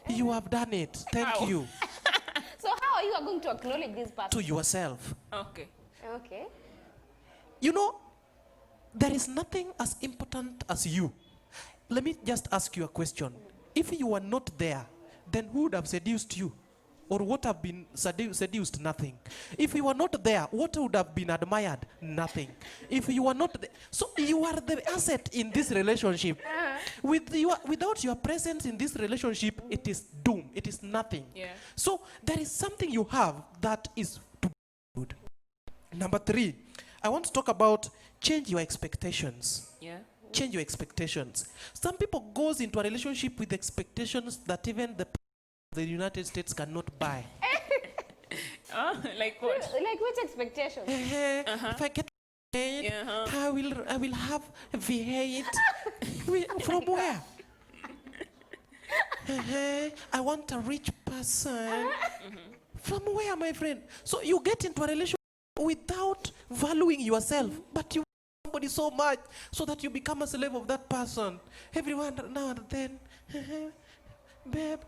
You have done it. Thank How? you. So how are you going to acknowledge this person? To yourself. Okay. Okay. You know, there is nothing as important as you. Let me just ask you a question. If you were not there, then who would have seduced you? Or what have been seduced? Nothing. If you were not there, what would have been admired? Nothing. If you were not there, so you are the asset in this relationship. Without your presence in this relationship, it is doom. It is nothing. Yeah. So there is something you have that is to be good. Number 3, I want to talk about change your expectations. Yeah. Change your expectations. Some people goes into a relationship with expectations that even the United States cannot buy. Oh, like what? Like which expectations? If I get married, Yeah, I will have a V8. From where? I want a rich person. From where, my friend? So you get into a relationship without valuing yourself, but you love somebody so much so that you become a slave of that person. Everyone now and then. Babe,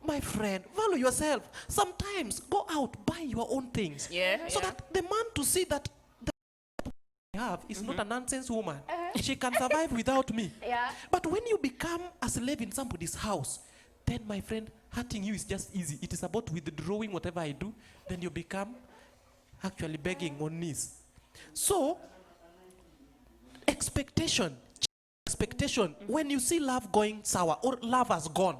my friend, value yourself. Sometimes go out, buy your own things. Yeah. So that the man to see that the I have is not a nonsense woman. She can survive without me. Yeah. But when you become a slave in somebody's house, then my friend, hurting you is just easy. It is about withdrawing whatever I do. Then you become actually begging on knees. So, expectation. When you see love going sour or love has gone,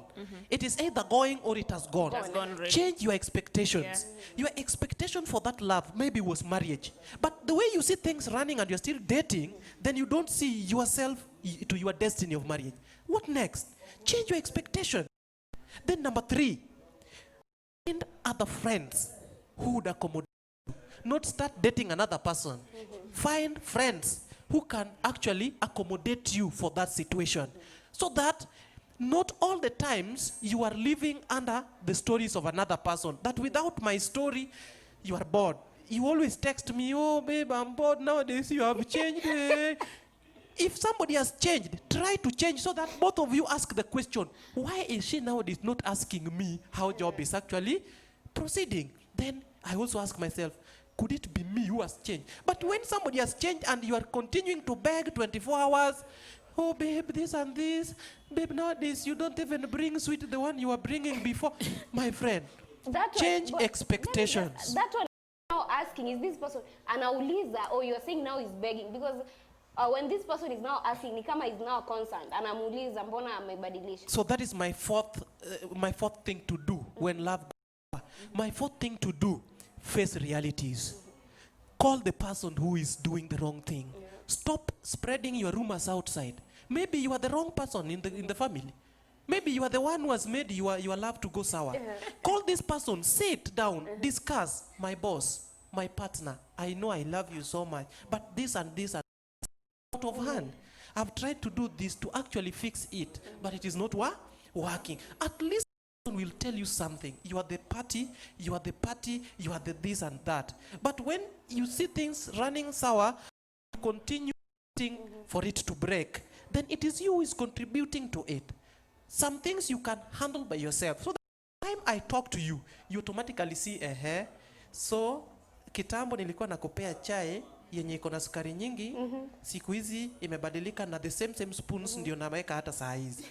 it is either going or it has gone. It has gone already. Change your expectations. Your expectation for that love maybe was marriage, but the way you see things running and you're still dating, then you don't see yourself to your destiny of marriage. What next? Change your expectation. Then number 3, find other friends who would accommodate you. Not start dating another person. Find friends who can actually accommodate you for that situation. So that not all the times you are living under the stories of another person. That without my story, you are bored. You always text me, oh babe, I'm bored nowadays, you have changed. If somebody has changed, try to change so that both of you ask the question, why is she nowadays not asking me how job is actually proceeding? Then I also ask myself, could it be me who has changed? But when somebody has changed and you are continuing to beg 24 hours, oh babe, this and this, babe, nowadays you don't even bring sweet the one you were bringing before. My friend, That change one, but expectations. That one now asking, is this person anauliza, or you're saying now is begging? Because when this person is now asking, ni kama is now concerned, anamuuliza mbona amebadilisha. So that is my fourth thing to do when love. My fourth thing to do, face realities. Call the person who is doing the wrong thing. Stop spreading your rumors outside. Maybe you are the wrong person in the family. Maybe you are the one who has made your love to go sour. Call this person, sit down, discuss. My boss, my partner, I know I love you so much, but this and this are out of hand. I've tried to do this to actually fix it, but it is not working. At least will tell you something. You are the party, you are the party, you are the this and that. But when you see things running sour, continue waiting for it to break, then it is you who is contributing to it. Some things you can handle by yourself. So the time I talk to you, you automatically see, so kitambo nilikuwa nakupea chai yenye iko na sukari nyingi, siku hizi imebadilika na the same spoons ndio naweka hata saa hizi.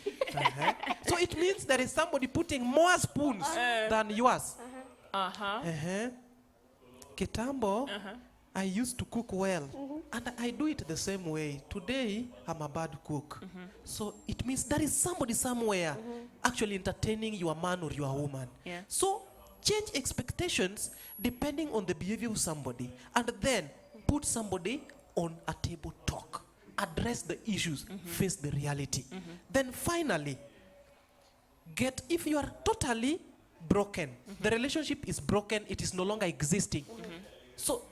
So it means there is somebody putting more spoons than yours. Kitambo, I used to cook well, and I do it the same way. Today, I'm a bad cook. So it means there is somebody somewhere actually entertaining your man or your woman. Yeah. So change expectations depending on the behavior of somebody, and then put somebody on a table talk. Address the issues, face the reality. Then finally, if you are totally broken, the relationship is broken, it is no longer existing. So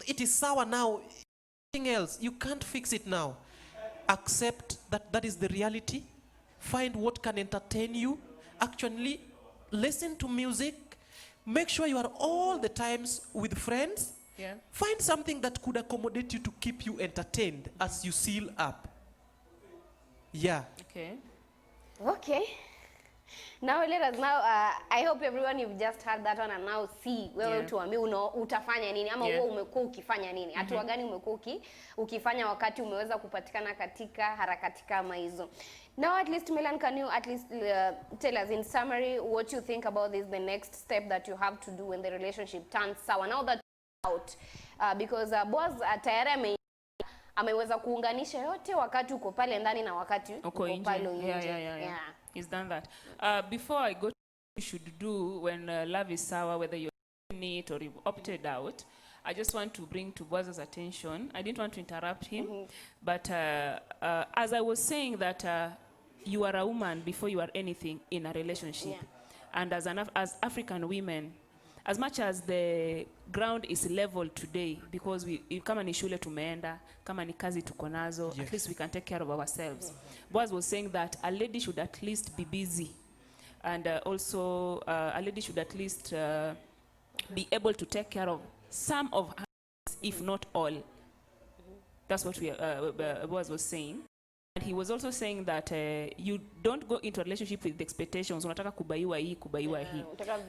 it is sour now, anything else, you can't fix it now. Accept that is the reality. Find what can entertain you. Actually, listen to music. Make sure you are all the times with friends. Yeah. Find something that could accommodate you to keep you entertained as you seal up. Yeah. Okay. Okay. Now let us I hope everyone you've just heard that one and now see wewe tuambie utafanya nini ama wewe umekuwa ukifanya nini. Hatua gani umekuwa ukifanya wakati umeweza kupatikana katika harakati kama hizo. Now at least Milan, can you at least tell us in summary what you think about this, the next step that you have to do when the relationship turns sour now that out, because Boaz tayari ameweza kuunganisha yote wakati uko pale ndani na wakati uko pale nje. Yeah. He's done that. Before I go to what you should do when love is sour, whether you're in it or you've opted out, I just want to bring to Boaz's attention. I didn't want to interrupt him, but as I was saying that you are a woman before you are anything in a relationship. And as African women, as much as the ground is level today, because kama ni shule tumeenda, kama ni kazi tuko nazo, at least we can take care of ourselves. Boaz was saying that a lady should at least be busy, and also a lady should at least be able to take care of some of her, if not all. That's what Boaz was saying. And he was also saying that you don't go into a relationship with expectations. Unataka kubaiwa hii, kubaiwa hii.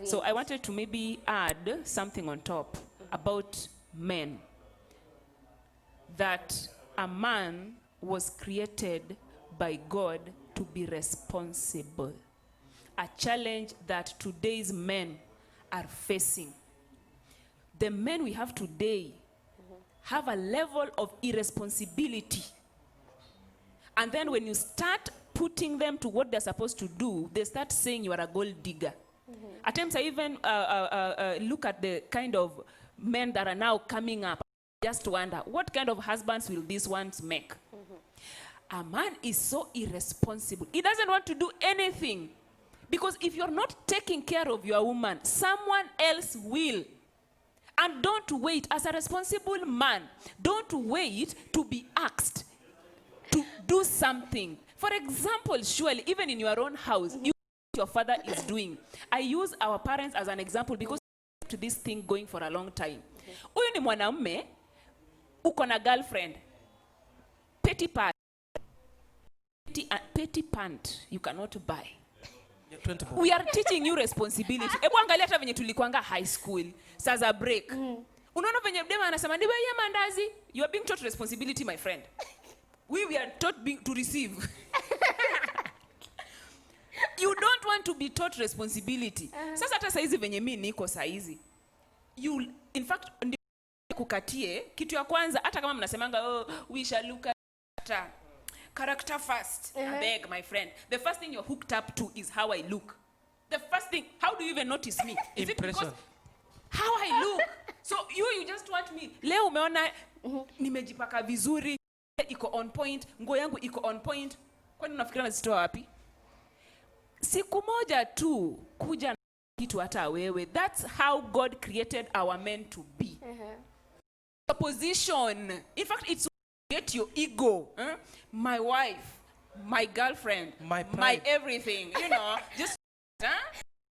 So I wanted to maybe add something on top about men. That a man was created by God to be responsible. A challenge that today's men are facing. The men we have today have a level of irresponsibility. And then when you start putting them to what they're supposed to do, they start saying you are a gold digger. At times I even look at the kind of men that are now coming up, just wonder, what kind of husbands will these ones make? A man is so irresponsible. He doesn't want to do anything. Because if you're not taking care of your woman, someone else will. And don't wait, as a responsible man, don't wait to be asked to do something. For example, surely, even in your own house, you what your father is doing. I use our parents as an example because to this thing going for a long time. Huyu ni mwanamume, uko na girlfriend. Petty pant, you cannot buy. We are teaching you responsibility. Ebu angalia hata venye tulikuanga high school. Sasa break. Unaona venye dema anasema ni wewe mandazi. You are being taught responsibility, my friend. We are taught to receive. You don't want to be taught responsibility. Sasa hata saizi venye mimi niko saizi. You, in fact, kukatie kitu ya kwanza hata kama mnasemanga we shall look at character first. I beg, my friend. The first thing you're hooked up to is how I look. The first thing, how do you even notice me? Is it because how I look? So you just want me. Leo umeona nimejipaka vizuri, iko on point, nguo yangu iko on point. Kwani unafikiria nazitoa wapi? Siku moja tu kuja na kitu hata wewe. That's how God created our men to be. A position. In fact, it's get your ego. My wife, my girlfriend, my everything. You know, just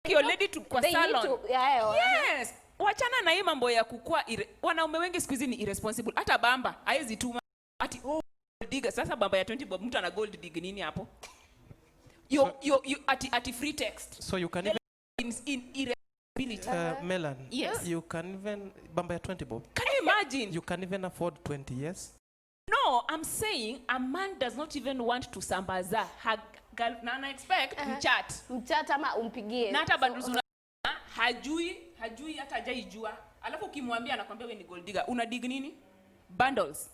You're ready to kwa They need salon. to, yeah. Yes. Wachana na hii mambo ya kukua wanaume wengi siku hizi ni irresponsible. Hata bamba haizi tuma ati gold digger. Sasa bamba ya 20 bob mtu ana gold dig nini hapo? You ati free text. So you can even in irresponsibility. Melan. Yes. You can even bamba ya 20 bob. Can you imagine? You can even afford 20, yes? No, I'm saying a man does not even want to sambaza her girl. Na expect mchat ama umpigie. na hata bundles hajui hata hajaijua. Alafu ukimwambia anakuambia wewe ni gold digger. Una dig nini? Bundles.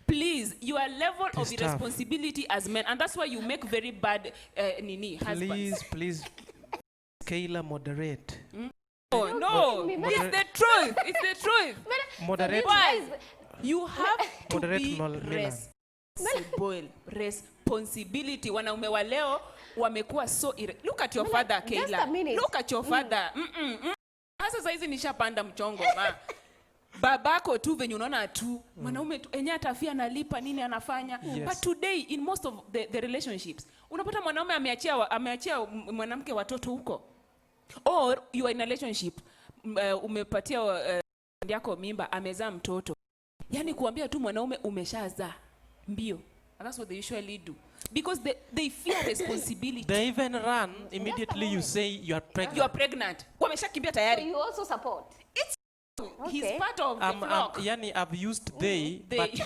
Please, your level of irresponsibility as men, and that's why you make very bad husbands. Please, Kayla, moderate. Oh, no, it's the truth. It's the truth. Moderate. You have to Moderate be responsibility. Wanaume wa leo wamekuwa so look at your father, Kayla. Look at your father. Hasa saizi nishapanda mchongo babako tu venye unaona tu mwanaume tu enye atafia analipa nini anafanya. Yes. But today in most of the relationships unapata mwanaume ameachia mwanamke watoto huko, or you are in a relationship umepatia yako mimba amezaa mtoto, yani kuambia tu mwanaume umeshazaa mbio. That's what they usually do because they fear responsibility. They even run immediately you say you are pregnant. You are pregnant. Wameshakimbia tayari. So you also support. He's part of the flock. Yani I've used they. But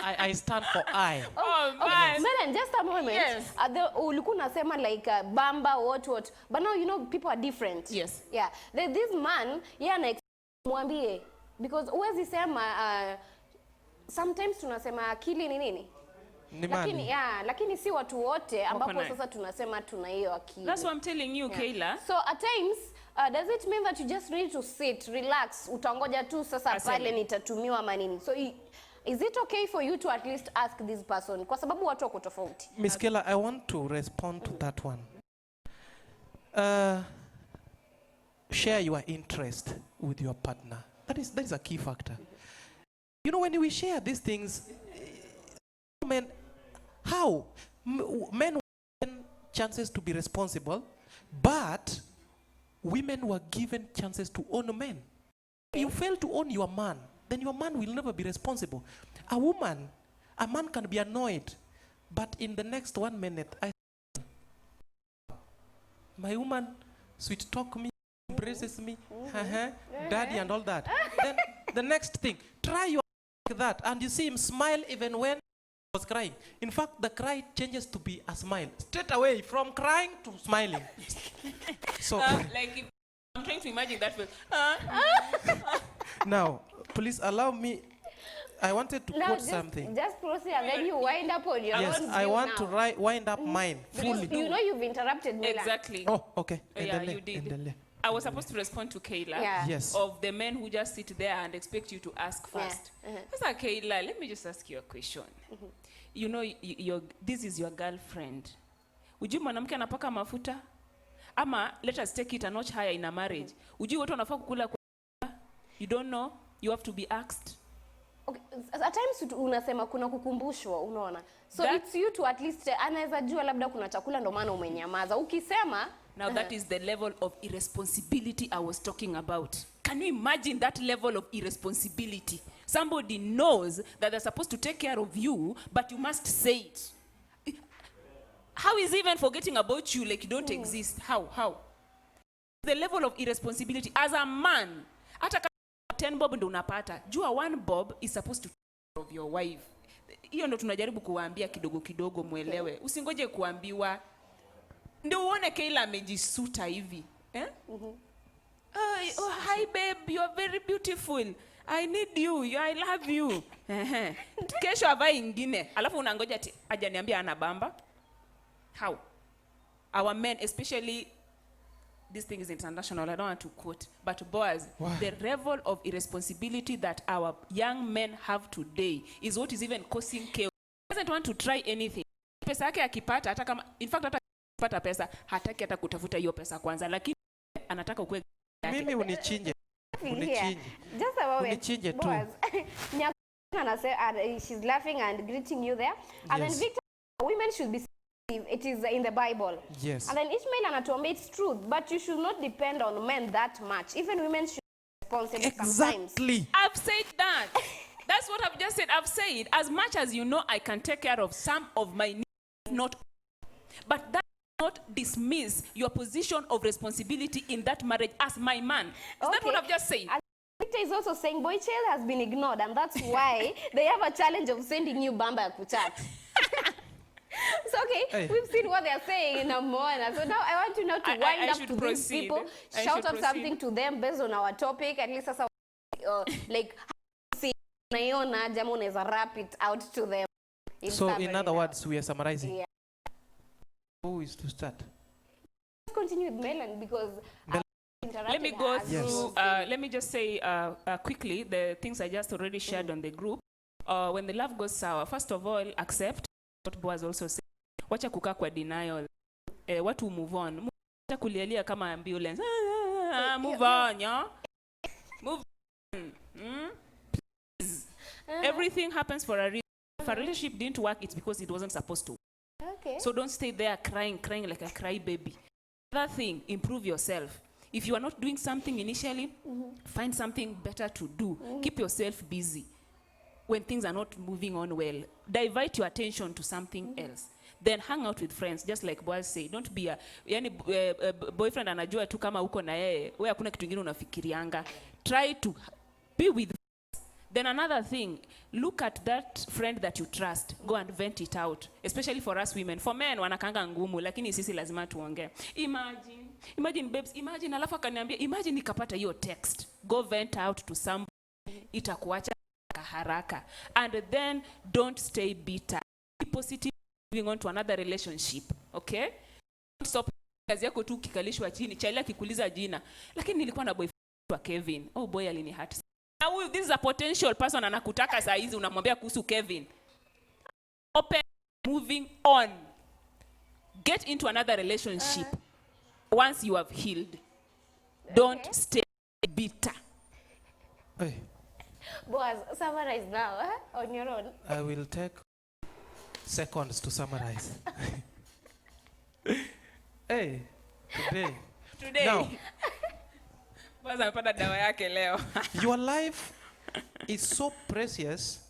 I stand for I. Oh man. Okay. Melan, just a moment. Yes. Ulikuwa unasema like bamba what. But now you know people are different. Yes. Yeah. This man, mwambie because uwezi sema sometimes tunasema akili ni nini? Lakini si watu wote ambapo sasa tunasema tuna hiyo akili. That's what I'm telling you, Kayla. So at times does it mean that you just need to sit, relax, utangoja tu sasa pale nitatumiwa ama nini? So is it okay for you to at least ask this person? Kwa sababu watu wako tofauti. Miss Kayla, I want to respond to that one. Share your interest with your partner. That is a key factor. You know, when we share these things, men want chances to be responsible, but women were given chances to own men. If you fail to own your man, then your man will never be responsible. A man can be annoyed, but in the next 1 minute, my woman sweet talk me, embraces me, daddy and all that. Then the next thing, try your like that, and you see him smile even when he was crying. In fact, the cry changes to be a smile. Straight away, from crying to smiling. So, like if I'm trying to imagine that way. Now, please allow me. I wanted to quote something. Just proceed and then you wind up on your own. Yes, I want to wind up mine fully. You know you've interrupted me. Exactly. Oh, okay. Yeah, you did. I was supposed to respond to Kayla. Yes. Of the men who just sit there and expect you to ask first. Sasa Kayla, let me just ask you a question. You know, this is your girlfriend. Would you mwanamke anapaka mafuta? Ama let us take it a notch higher in a marriage. Would you watu wanafaa kukula kwa? You don't know. You have to be asked. Okay. At times unasema kuna kukumbushwa, unaona. So it's you to at least anaweza jua labda kuna chakula ndo maana umenyamaza. Ukisema now that is the level of irresponsibility I was talking about. Can you imagine that level of irresponsibility? Somebody knows that they're supposed to take care of you, but you must say it. How is even forgetting about you like you don't exist? How? The level of irresponsibility as a man. Hata 10 bob ndo unapata. Jua 1 bob is supposed to take care of your wife. Hiyo ndo tunajaribu kuwaambia kidogo kidogo muelewe. Usingoje kuambiwa. Ndio uone Kayla amejisuta hivi. Oh, hi babe, you are very beautiful. I need you. I love you. Kesho avae ingine. Alafu unangoja ajaniambia ana bamba. How? Our men, especially, this thing is international, I don't want to quote, but boys, the level of irresponsibility that our young men have today is what is even causing chaos. He doesn't want to try anything. Pesa yake akipata, hata kama, in fact, hata akipata pesa, hataki hata kutafuta hiyo pesa kwanza, lakini anataka ukue yake. Mimi unichinje. Just a moment. Unichinje tu. She's laughing and greeting you there. And then Victor, women should be it is in the Bible. Yes. And then Ishmael anatuambia it's truth, but you should not depend on men that much. Even women should be responsible sometimes. Exactly. I've said that. That's what I've just said. I've said, as much as you know, I can take care of some of my needs, not all. But that does not dismiss your position of responsibility in that marriage as my man. Is that what I've just said? And Victor is also saying boy child has been ignored, and that's why they have a challenge of sending you Bamba Kuchat. So okay, we've seen what they're saying in Amona. So now I want you now to wind up to these people, shout out something to them based on our topic. At least as like see Naiona Jamon is a wrap it out to them. So in other words, we are summarizing. Yeah. Who is to start? Let's continue with Melon because let me go through, Yes. let me just say quickly the things I just already shared on the group. When the love goes sour, first of all, accept what Boaz also said. Wacha kukaa kwa denial. Watu move on. Wacha kulialia kama ambulance. Move on, yeah? Move on. Please. Everything happens for a reason. If a relationship didn't work, it's because it wasn't supposed to. Okay. So don't stay there crying like a cry baby. Another thing, improve yourself. If you are not doing something initially, find something better to do. Keep yourself busy. When things are not moving on well, divert your attention to something else. Then hang out with friends, just like Boaz said. Don't be a boyfriend anajua tu kama uko na yeye, wewe hakuna kitu kingine unafikirianga. Try to be with friends. Then another thing, look at that friend that you trust. Go and vent it out. Especially for us women. For men wanakanga ngumu, lakini sisi lazima tuongee. Imagine babes, imagine alafu akaniambia, imagine nikapata hiyo text. Go vent out to somebody. Itakuacha haraka. And then don't stay bitter. Be positive, moving on to another relationship. Okay? Don't stop kazi yako tu kikalishwa chini. Chaila kikuliza jina. Lakini nilikuwa na boyfriend wa Kevin. Oh boy alini hurt. Now this is a potential person anakutaka saa hizi unamwambia kuhusu Kevin. Open, moving on. Get into another relationship. Once you have healed. Don't stay bitter. Hey, Boaz, summarize now on your own. I will take seconds to summarize. Hey, today. Now, Boaz amepata dawa yake leo. your life is so precious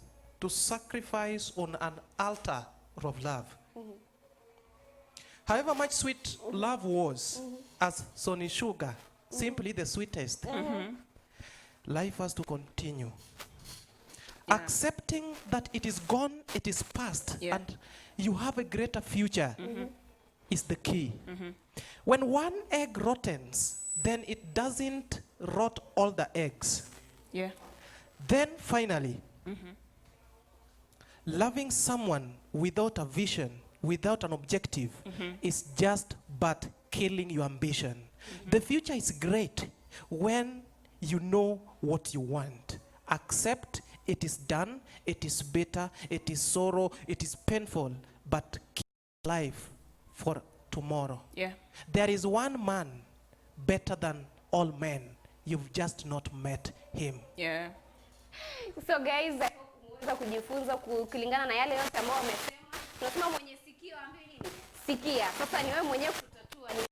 to sacrifice on an altar of love. However much sweet love was, as Sonny Sugar, simply the sweetest, life has to continue. Yeah. Accepting that it is gone, it is past, Yeah. and you have a greater future is the key. When one egg rottens, then it doesn't rot all the eggs. Yeah. Then finally, loving someone without a vision, without an objective, is just but killing your ambition. The future is great when you know what you want. Accept it is done, it is bitter, it is sorrow, it is painful, but keep life for tomorrow. Yeah. There is one man better than all men. You've just not met him. Yeah. So guys, umeweza kujifunza kulingana na yale yote ambayo wamesema. Tunasema mwenye sikio ambaye nini? Sikia. Sasa ni wewe mwenyewe kutatua ni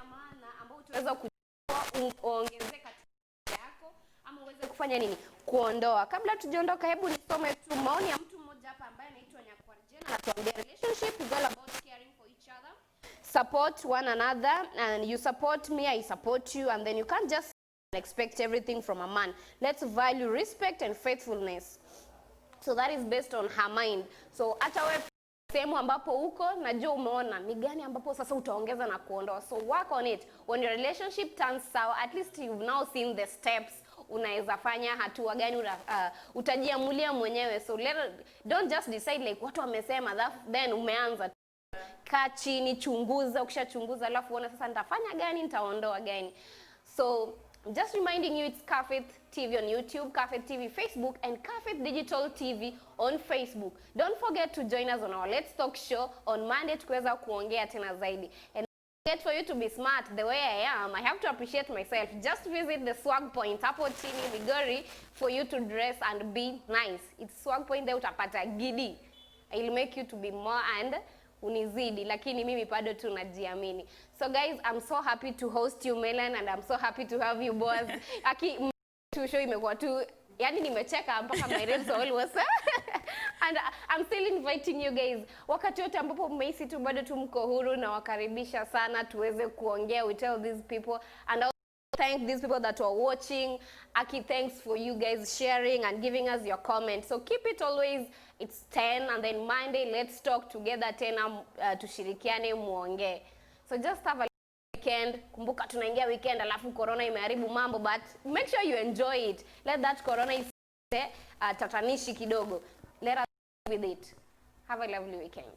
maana ambayo utaweza kuongezeka katika yako ama uweze kufanya nini? Kuondoa. Kabla tujaondoka, hebu nisome tu maoni ya mtu mmoja hapa ambaye anaitwa Nyakwarjena, anatuambia relationship is all about caring for each other. Support one another, and you support me, I support you, and then you can't just expect everything from a man. Let's value respect and faithfulness. So that is based on her mind. So hata wewe sehemu ambapo uko, najua umeona ni gani ambapo sasa utaongeza na kuondoa. So work on it. When your relationship turns sour, at least you've now seen the steps. Unaweza fanya hatua gani utajiamulia mwenyewe. So don't just decide like watu wamesema then umeanza. Kaa chini, chunguza, ukishachunguza alafu uone sasa nitafanya gani, nitaondoa gani. So just reminding you, it's Kafeth TV on YouTube, Kafeth TV Facebook, and Kafeth Digital TV on Facebook. Don't forget to join us on our Let's Talk show on Monday tukiweza kuongea tena zaidi. And for you to be smart the way I am, I have to appreciate myself. Just visit the Swag Point hapo chini Migori for you to dress and be nice. It's Swag Point there utapata gidi. It will make you to be more and unizidi, lakini mimi bado tu najiamini. So guys, I'm so happy to host you Melen, and I'm so happy to have you boss. Tu show imekuwa tu, yani nimecheka mpaka my ribs all was and I'm still inviting you guys. Wakati wote ambapo mmehisi tu bado tu mko huru, na wakaribisha sana tuweze kuongea. We tell these people, and thank these people that were watching. Aki, thanks for you guys sharing and giving us your comments. So keep it always, it's 10, and then Monday, let's talk together tena, tushirikiane muongee. So just have a weekend. Kumbuka tunaingia weekend, alafu corona imeharibu mambo, but make sure you enjoy it. Let that corona tatanishi kidogo. Let us with it. Have a lovely weekend.